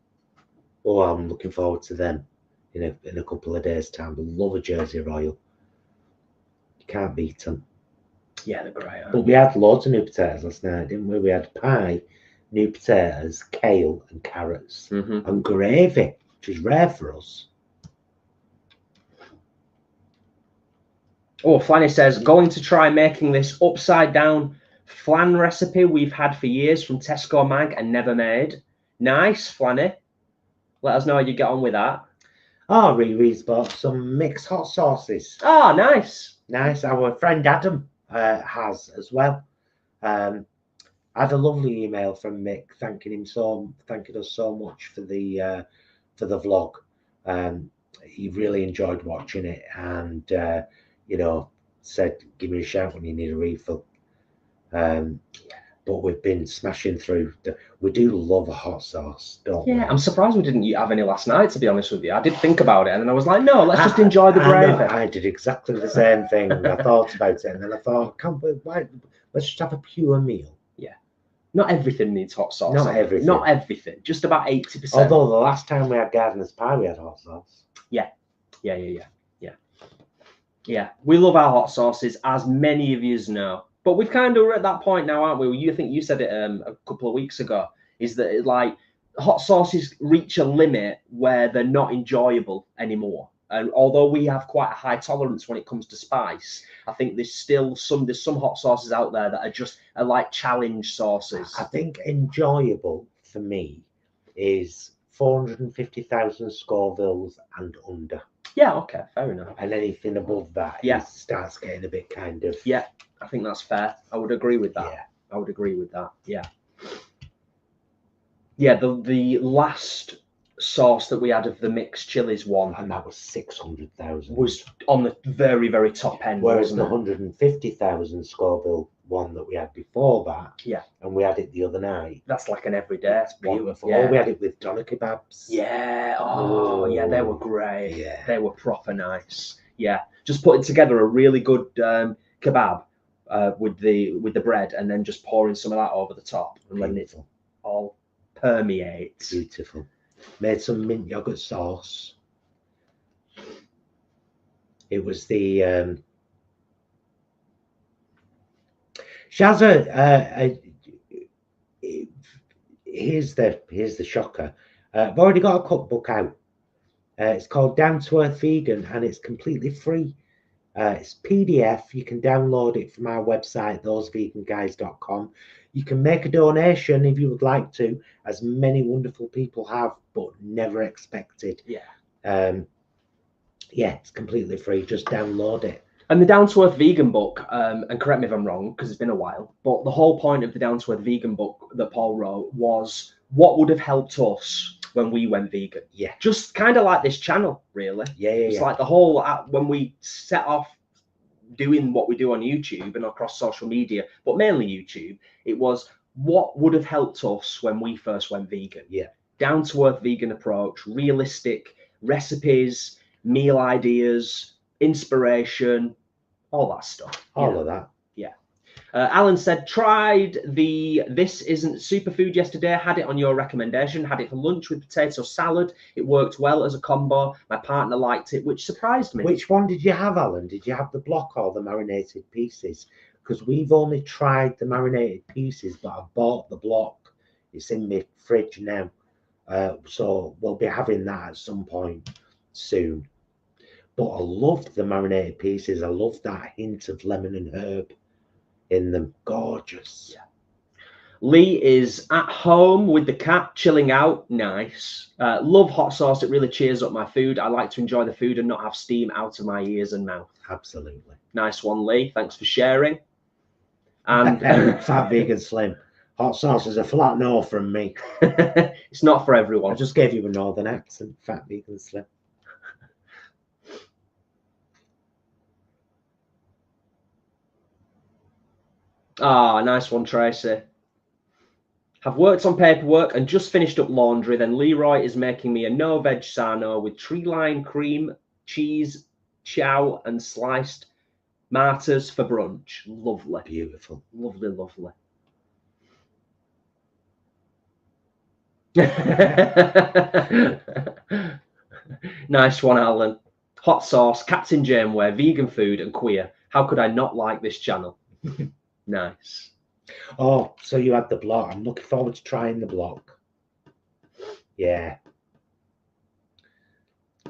Oh, I'm looking forward to them in a couple of days' time. I love a Jersey Royal. You can't beat them.
Yeah, they're great.
But we had loads of new potatoes last night, didn't we? We had pie, new potatoes, kale and carrots, and gravy, which is rare for us.
Oh, Flanny says, going to try making this upside down flan recipe we've had for years from Tesco Mag and never made. Nice, Flanny. Let us know how you get on with that.
Oh, Riri's bought some mixed hot sauces.
Oh, nice.
Nice. Our friend Adam has as well. I had a lovely email from Mick thanking us so much for the vlog. He really enjoyed watching it, and you know, said give me a shout when you need a refill. But we've been smashing through. We do love a hot sauce, don't we?
Yeah, I'm surprised we didn't have any last night, to be honest with you. I did think about it, and then I was like, no, let's just enjoy the gravy.
I did exactly the same thing. I thought about it, and then I thought, let's just have a pure meal.
Yeah. Not everything needs hot sauce.
Not everything.
Not everything. Just about 80%.
Although the last time we had gardener's pie, we had hot sauce. Yeah.
Yeah. We love our hot sauces, as many of you know. But we've kind of at that point now, aren't we? You think you said it a couple of weeks ago, is that it, like hot sauces reach a limit where they're not enjoyable anymore. And although we have quite a high tolerance when it comes to spice, I think there's still some hot sauces out there that are like challenge sauces.
I think enjoyable for me is 450,000 Scovilles and under.
Yeah, okay, fair enough.
And anything above that, starts getting a bit kind of.
Yeah, I think that's fair. I would agree with that.
Yeah.
I would agree with that. Yeah. Yeah, the last sauce that we had of the mixed chilies one,
and that was 600,000.
Was on the very, very top end.
Whereas the 150,000 Scoville one that we had before that, and we had it the other night.
That's like an everyday.
It's beautiful.
Yeah.
Oh, we had it with doner kebabs.
Yeah. Oh, yeah, they were great.
Yeah.
They were proper nice. Yeah. Just putting together a really good kebab with the bread, and then just pouring some of that over the top and letting it all permeate.
Beautiful. Made some mint yogurt sauce. It was the Shazza. Here's the shocker. I've already got a cookbook out. It's called Down to Earth Vegan, and it's completely free. It's PDF. You can download it from our website, thoseveganguys.com. You can make a donation if you would like to, as many wonderful people have, but never expected.
Yeah.
It's completely free. Just download it.
And the Down to Earth Vegan book, and correct me if I'm wrong, because it's been a while, but the whole point of the Down to Earth Vegan book that Paul wrote was what would have helped us when we went vegan.
Yeah.
Just kind of like this channel, really. It's like the whole, when we set off doing what we do on YouTube and across social media, but mainly YouTube, it was what would have helped us when we first went vegan.
Yeah.
Down to Earth vegan approach, realistic recipes, meal ideas, inspiration, all that stuff.
All of that.
Yeah. Alan said, tried the This Isn't Superfood yesterday, had it on your recommendation, had it for lunch with potato salad. It worked well as a combo. My partner liked it, which surprised me.
Which one did you have, Alan? Did you have the block or the marinated pieces? because we've only tried the marinated pieces, but I bought the block. It's in my fridge now. So we'll be having that at some point soon. But I loved the marinated pieces. I love that hint of lemon and herb in them. Gorgeous.
Yeah. Lee is at home with the cat, chilling out. Nice. Love hot sauce. It really cheers up my food. I like to enjoy the food and not have steam out of my ears and mouth.
Absolutely.
Nice one, Lee. Thanks for sharing.
And Fat Vegan Slim. Hot sauce is a flat no from me.
It's not for everyone.
I just gave you a northern accent. Fat Vegan Slim.
Ah, nice one, Tracy. Have worked on paperwork and just finished up laundry. Then Leroy is making me a no-veg sarno with tree line cream, cheese, chow, and sliced martyrs for brunch. Lovely.
Beautiful.
Lovely, lovely. Nice one, Alan. Hot sauce, Captain Janeway, vegan food, and queer. How could I not like this channel? Nice.
Oh, so you had the block. I'm looking forward to trying the block. Yeah.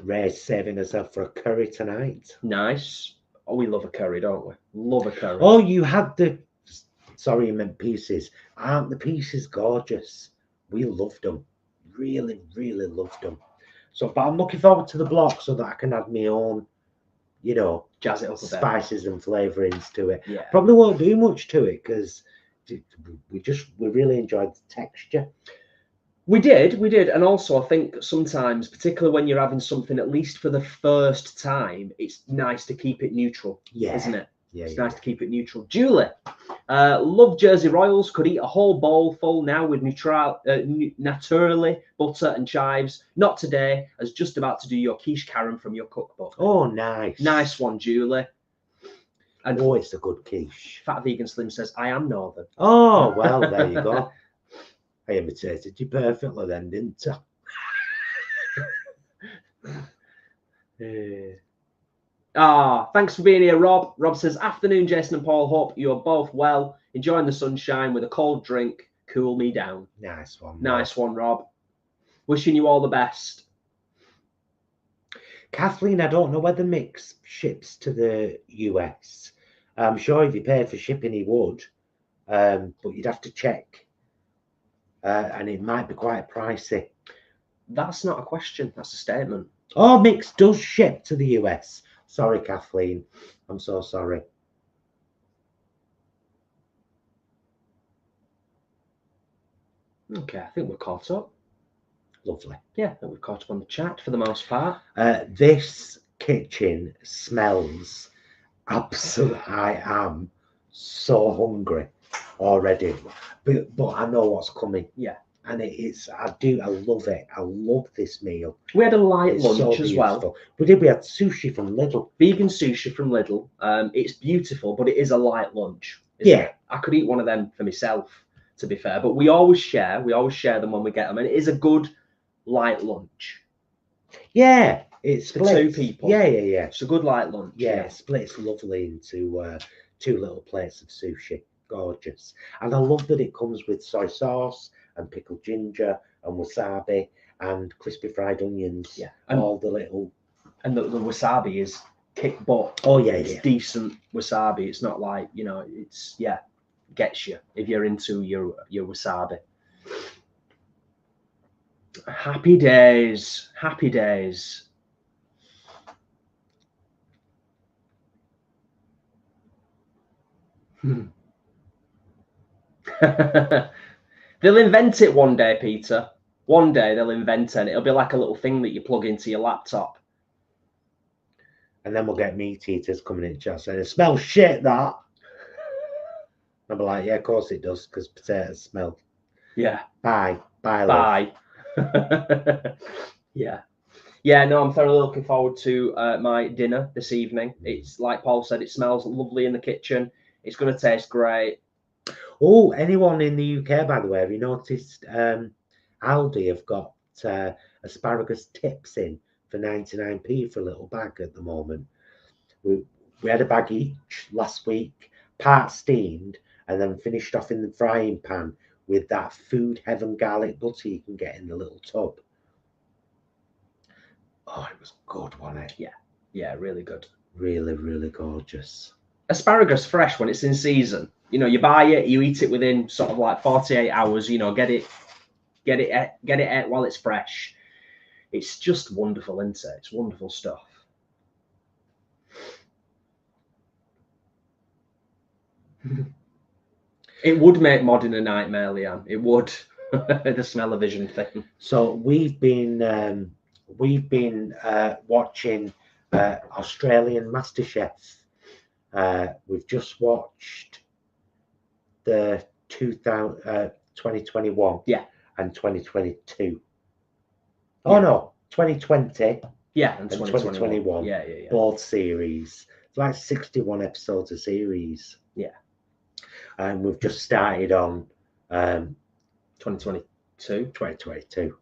Ray's saving herself for a curry tonight.
Nice. Oh, we love a curry, don't we? Love a curry.
Oh, you had the... Sorry, you meant pieces. Aren't the pieces gorgeous? We loved them. Really, really loved them. So, but I'm looking forward to the block so that I can add my own, you know,
jazz it up a bit.
Spices and flavourings to it.
Yeah.
Probably won't do much to it because we really enjoyed the texture.
We did, and also I think sometimes, particularly when you're having something at least for the first time, it's nice to keep it neutral, isn't it?
Yeah,
it's nice to keep it neutral. Julie, love Jersey Royals. Could eat a whole bowl full now with naturally butter and chives. Not today, as just about to do your quiche Karen from your cookbook.
Oh, nice.
Nice one, Julie. And
oh, it's a good quiche.
Fat Vegan Slim says, I am Northern.
Oh, well, there you go. I imitated you perfectly then, didn't I?
Thanks for being here, Rob. Rob says, afternoon, Jason and Paul. Hope you're both well. Enjoying the sunshine with a cold drink. Cool me down.
Nice one.
Nice one, Rob. Wishing you all the best.
Kathleen, I don't know whether Mix ships to the US. I'm sure if you paid for shipping, he would. But you'd have to check. And it might be quite pricey.
That's not a question. That's a statement.
Oh, Mix does ship to the US. Sorry, Kathleen. I'm so sorry.
Okay, I think we're caught up.
Lovely.
Yeah, I think we've caught up on the chat for the most part.
This kitchen smells absolutely... I am so hungry already. But I know what's coming.
Yeah.
And I love it. I love this meal.
We had a light lunch as well.
We had sushi from Lidl.
Vegan sushi from Lidl. It's beautiful, but it is a light lunch. Yeah. I could eat one of them for myself, to be fair. But we always share. We always share them when we get them. And it is a good light lunch.
Yeah. It's
for two people.
Yeah.
It's a good light lunch.
Yeah, it splits lovely into 2 little plates of sushi. Gorgeous. And I love that it comes with soy sauce and pickled ginger and wasabi and crispy fried onions. Yeah. And all the little...
And the wasabi is kick butt.
Oh, yeah,
it's decent wasabi. It's not like, you know, it's, gets you if you're into your wasabi. Happy days. Happy days. They'll invent it one day, Peter. One day they'll invent it. It'll be like a little thing that you plug into your laptop.
And then we'll get meat eaters coming in chat saying, it smells shit, that. I'll be like, yeah, of course it does, because potatoes smell.
Yeah.
Bye.
Bye. Yeah. Yeah, no, I'm thoroughly looking forward to my dinner this evening. It's like Paul said, it smells lovely in the kitchen. It's going to taste great.
Oh, anyone in the UK, by the way, have you noticed Aldi have got asparagus tips in for 99p for a little bag at the moment? We had a bag each last week, part steamed, and then finished off in the frying pan with that Food Heaven garlic butter you can get in the little tub. Oh, it was good, wasn't it?
Yeah, yeah, really good.
Really, really gorgeous.
Asparagus fresh when it's in season. You know, you buy it, you eat it within sort of like 48 hours. You know, get it while it's fresh. It's just wonderful, isn't it? It's wonderful stuff. It would make modding a nightmare, Leanne. It would. The smell-o-vision thing.
So we've been watching Australian MasterChef. We've just watched the 2021 and 2022. Oh no, 2020
and
2021.
Yeah.
Both series. It's like 61 episodes a series.
Yeah.
And we've just started on
2022.
2022.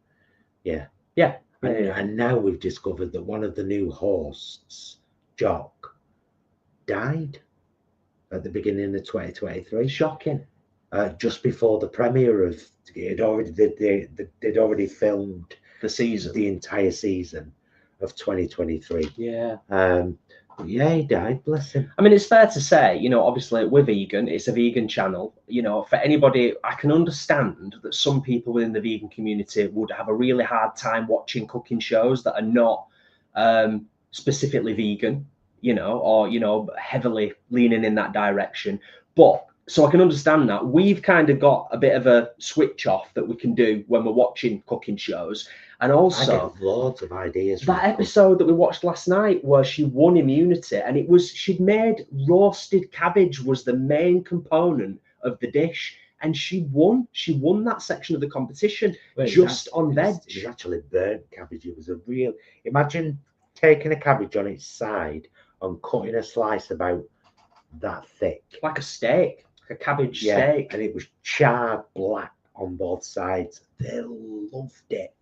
Yeah.
Yeah.
And now we've discovered that one of the new hosts, Jock, died at the beginning of 2023.
Shocking.
Just before the premiere of they'd already filmed
the season,
the entire season of 2023.
Yeah.
Yeah, he died, bless him.
I mean, it's fair to say, you know, obviously we're vegan, it's a vegan channel. You know, for anybody, I can understand that some people within the vegan community would have a really hard time watching cooking shows that are not specifically vegan, you know, or, you know, heavily leaning in that direction. But so I can understand that. We've kind of got a bit of a switch off that we can do when we're watching cooking shows. And also,
I get loads of ideas.
That episode that we watched last night where she won immunity, and it was she'd made roasted cabbage was the main component of the dish, and she won. She won that section of the competition on veg.
It was actually burnt cabbage. It was a real. Imagine taking a cabbage on its side and cutting a slice about that thick,
like a steak, a cabbage steak,
and it was charred black on both sides. They loved it.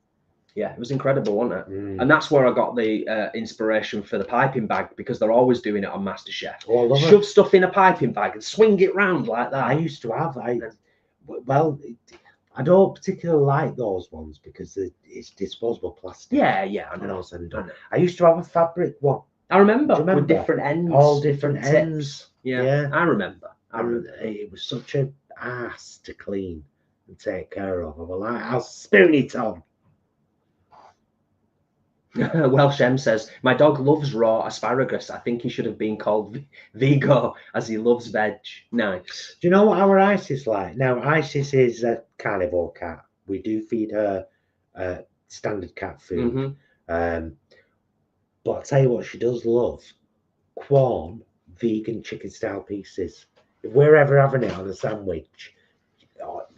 Yeah, it was incredible, wasn't it? And that's where I got the inspiration for the piping bag, because they're always doing it on MasterChef.
Oh,
shove stuff in a piping bag and swing it round like that.
I used to have. I don't particularly like those ones because it's disposable plastic.
Yeah,
I know. I used to have a fabric one.
I remember with different ends,
all different ends.
Yeah, I remember.
It was such an ass to clean and take care of. I was like, I'll spoon it on.
Welsh M says, my dog loves raw asparagus. I think he should have been called Vigo as he loves veg. Nice.
Do you know what our Isis like? Now, Isis is a carnivore cat. We do feed her standard cat food. But I'll tell you what she does love. Quorn vegan chicken style pieces. If we're ever having it on a sandwich,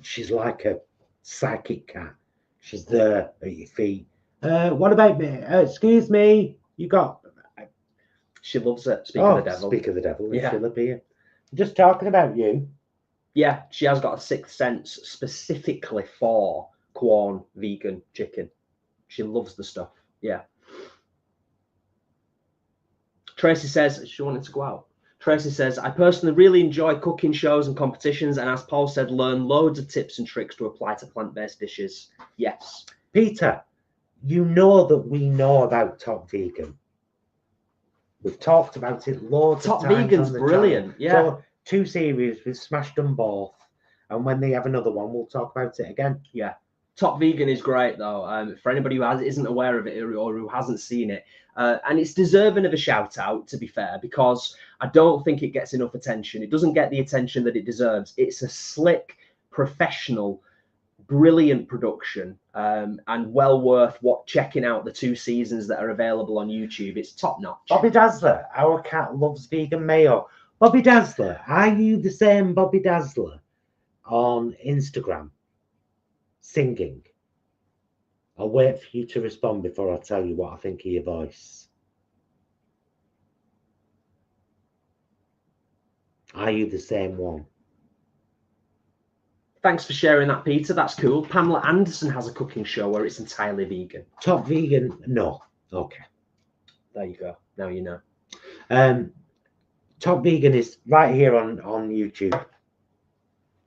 she's like a psychic cat. She's there at your feet. What about me? Excuse me, you got.
She loves it. Speak of the devil.
Speak of the devil. Yeah. I'm just talking about you.
Yeah, she has got a sixth sense specifically for Quorn vegan chicken. She loves the stuff. Yeah. Tracy says she wanted to go out. Tracy says, I personally really enjoy cooking shows and competitions, and as Paul said, learn loads of tips and tricks to apply to plant-based dishes. Yes.
Peter, you know that we know about Top Vegan. We've talked about it loads of times.
Top Vegan's brilliant. Yeah.
So 2 series, we've smashed them both. And when they have another one, we'll talk about it again.
Yeah. Top Vegan is great, though. For anybody who isn't aware of it or who hasn't seen it. And it's deserving of a shout out, to be fair, because I don't think it gets enough attention. It doesn't get the attention that it deserves. It's a slick, professional, brilliant production, and well worth checking out the 2 seasons that are available on YouTube. It's top notch.
Bobby Dazzler, our cat loves vegan mayo. Bobby Dazzler, are you the same Bobby Dazzler on Instagram singing? I'll wait for you to respond before I tell you what I think of your voice. Are you the same one?
Thanks for sharing that, Peter. That's cool. Pamela Anderson has a cooking show where it's entirely vegan.
Top Vegan? No. Okay.
There you go. Now you know.
Top Vegan is right here on YouTube.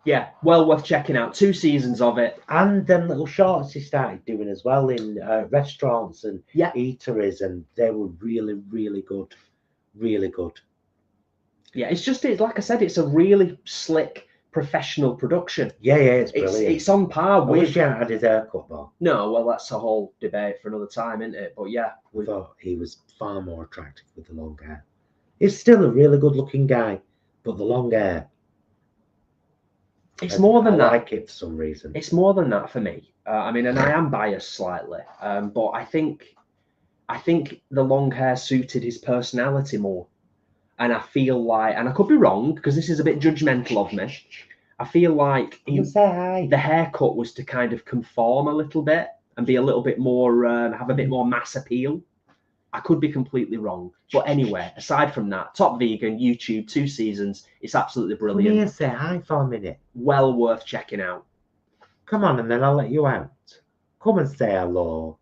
Yeah, well worth checking out. 2 seasons of it.
And them little shorts he started doing as well in restaurants and eateries, and they were really, really good. Really good.
Yeah, it's like I said, it's a really slick, professional production.
Yeah, it's brilliant.
It's on par with.
I wish he hadn't had his haircut though.
No, well, that's a whole debate for another time, isn't it? But yeah,
we thought he was far more attractive with the long hair. He's still a really good-looking guy, but the long hair.
It's more than that.
I like it for some reason.
It's more than that for me. I mean, and I am biased slightly, but I think the long hair suited his personality more. And I feel like, and I could be wrong because this is a bit judgmental of me. I feel like the haircut was to kind of conform a little bit and be a little bit more, have a bit more mass appeal. I could be completely wrong. But anyway, aside from that, Top Vegan, YouTube, 2 seasons. It's absolutely brilliant.
Come here, say hi for a minute.
Well worth checking out.
Come on, and then I'll let you out. Come and say hello.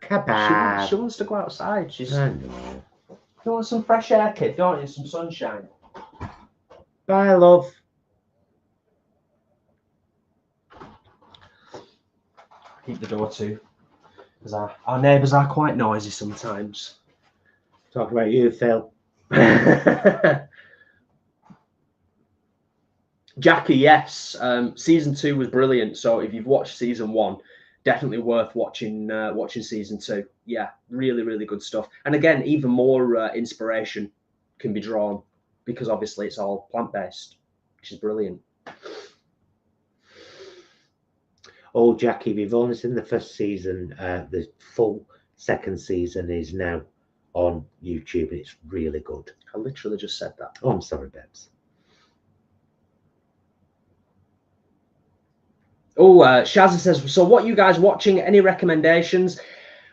Kebab.
She wants to go outside. She's. You want some fresh air, kid, don't you? Some sunshine.
Bye, love.
Keep the door to. Because our neighbours are quite noisy sometimes.
Talk about you, Phil.
Jackie, yes. Season 2 was brilliant. So if you've watched season 1, definitely worth watching season 2. Yeah, really, really good stuff. And again, even more inspiration can be drawn because obviously it's all plant-based, which is brilliant.
Oh, Jackie, we've only seen the first season. The full second season is now on YouTube. It's really good.
I literally just said that.
Oh, I'm sorry, babes.
Oh, Shazza says, so what you guys watching? Any recommendations?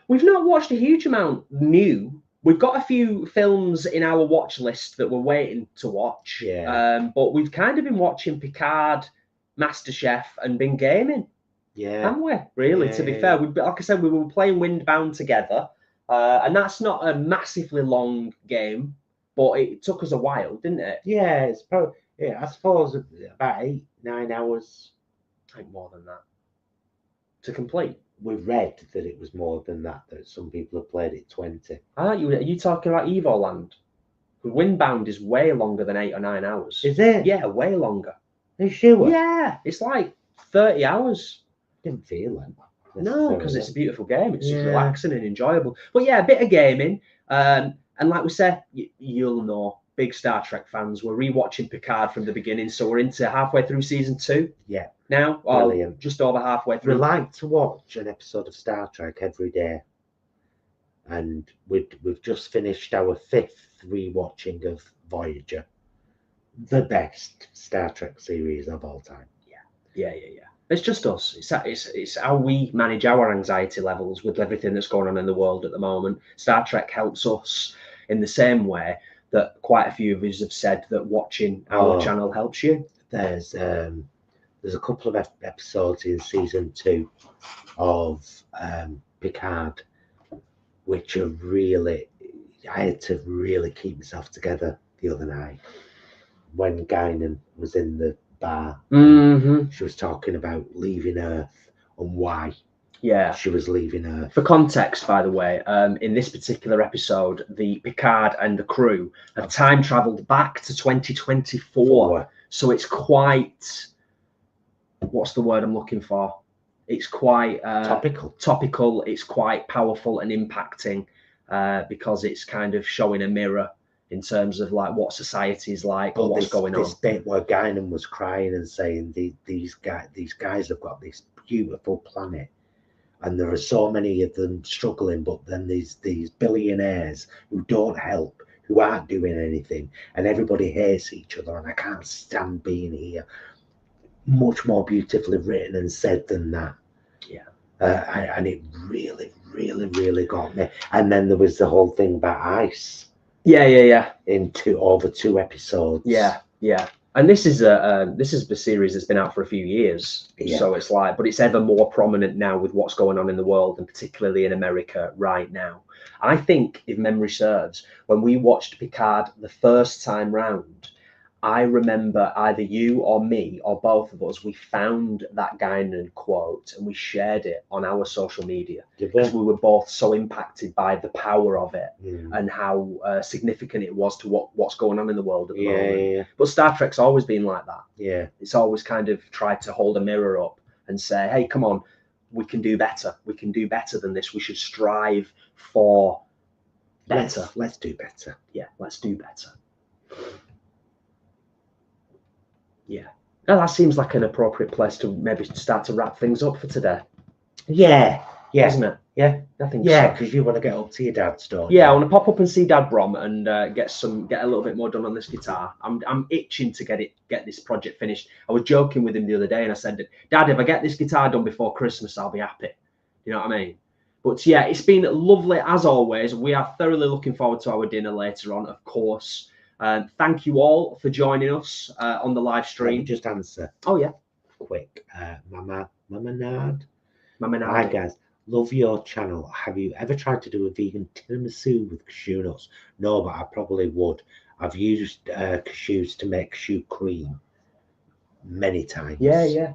We've not watched a huge amount new. We've got a few films in our watch list that we're waiting to watch.
Yeah.
But we've kind of been watching Picard, MasterChef, and been gaming.
Yeah.
Haven't we? Really, to be fair. Like I said, we were playing Windbound together. And that's not a massively long game, but it took us a while, didn't it?
Yeah, it's probably, I suppose about 8-9 hours.
I think more than that. To complete.
We read that it was more than that some people have played it 20.
Are you talking about Evoland? Windbound is way longer than 8 or 9 hours.
Is it?
Yeah, way longer.
Are you sure?
Yeah, it's like 30 hours.
Didn't feel like that.
No, because it's a beautiful game. It's just relaxing and enjoyable. But yeah, a bit of gaming. And like we said, you'll know, big Star Trek fans, we're rewatching Picard from the beginning. So we're into halfway through season 2.
Yeah.
Now, just over halfway through.
We like to watch an episode of Star Trek every day. And we've just finished our 5th rewatching of Voyager. The best Star Trek series of all time.
Yeah. It's just us. It's how we manage our anxiety levels with everything that's going on in the world at the moment. Star Trek helps us in the same way that quite a few of us have said that watching our channel helps you.
There's a couple of episodes in season 2 of Picard, which are really, I had to really keep myself together the other night when Guinan was in the bar. She was talking about leaving Earth and why she was leaving Earth.
For context, by the way, in this particular episode, the Picard and the crew have time traveled back to 2024. So it's quite, what's the word I'm looking for? It's quite topical. It's quite powerful and impacting because it's kind of showing a mirror in terms of like what society is like or what's going on.
This bit where Guinan was crying and saying these guys have got this beautiful planet and there are so many of them struggling, but then these billionaires who don't help, who aren't doing anything, and everybody hates each other, and I can't stand being here. Much more beautifully written and said than that. And it really, really, really got me. And then there was the whole thing about ice.
Yeah.
In over 2 episodes.
Yeah. And this is a series that's been out for a few years, so it's like, but it's ever more prominent now with what's going on in the world, and particularly in America right now. I think, if memory serves, when we watched Picard the first time round, I remember either you or me or both of us, we found that Guinan quote and we shared it on our social media because we were both so impacted by the power of it and how significant it was to what's going on in the world at the moment. But Star Trek's always been like that. It's always kind of tried to hold a mirror up and say, hey, come on, we can do better. We can do better than this. We should strive for better.
Let's do better.
Yeah, let's do better. Yeah, now that seems like an appropriate place to maybe start to wrap things up for today.
Yeah,
Isn't it? Yeah, I think
so. Because you want to get up to your dad's store.
Yeah, I want to pop up and see Dad Brom and get a little bit more done on this guitar. I'm itching to get this project finished. I was joking with him the other day and I said, Dad, if I get this guitar done before Christmas, I'll be happy. You know what I mean? But yeah, it's been lovely as always. We are thoroughly looking forward to our dinner later on, of course. Thank you all for joining us on the live stream.
Just answer.
Oh yeah,
quick. Mama Nard.
Hi
guys, love your channel. Have you ever tried to do a vegan tiramisu with cashew nuts? No, but I probably would. I've used cashews to make cashew cream many times.
Yeah.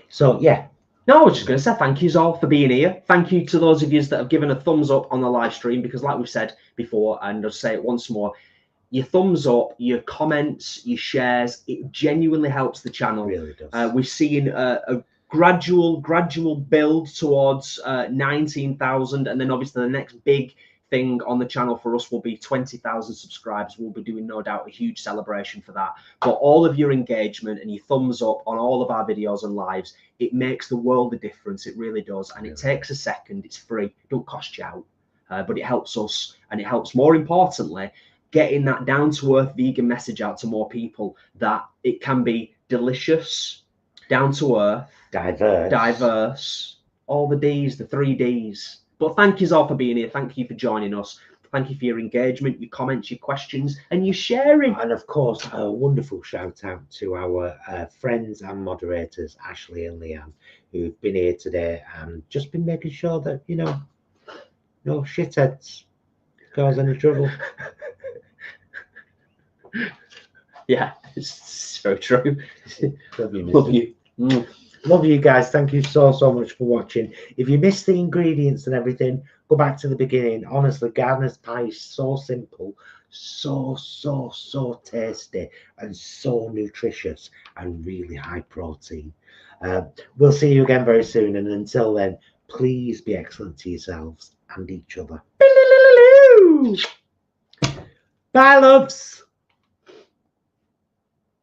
So yeah.
No, I was just going to say thank yous all for being here. Thank you to those of you that have given a thumbs up on the live stream, because like we've said before, and I'll say it once more, your thumbs up, your comments, your shares, it genuinely helps the channel.
It really does.
We're seeing a gradual build towards 19,000, and then obviously the next big thing on the channel for us will be 20,000 subscribers. We'll be doing, no doubt, a huge celebration for that. But all of your engagement and your thumbs up on all of our videos and lives, it makes the world a difference. It really does. And it takes a second. It's free. It don't cost you out. But it helps us, and it helps, more importantly, getting that down-to-earth vegan message out to more people, that it can be delicious, down-to-earth, diverse, all the Ds, the 3 Ds. But thank you all for being here. Thank you for joining us. Thank you for your engagement, your comments, your questions, and your sharing.
And of course, a wonderful shout out to our friends and moderators, Ashley and Leanne, who've been here today and just been making sure that, you know, no shitheads cause any trouble.
Yeah, it's so true.
Love you. Love you guys. Thank you so much for watching. If you missed the ingredients and everything, go back to the beginning. Honestly, gardener's pie is so simple, so tasty, and so nutritious, and really high protein. We'll see you again very soon, and until then, please be excellent to yourselves and each other. Bye, loves.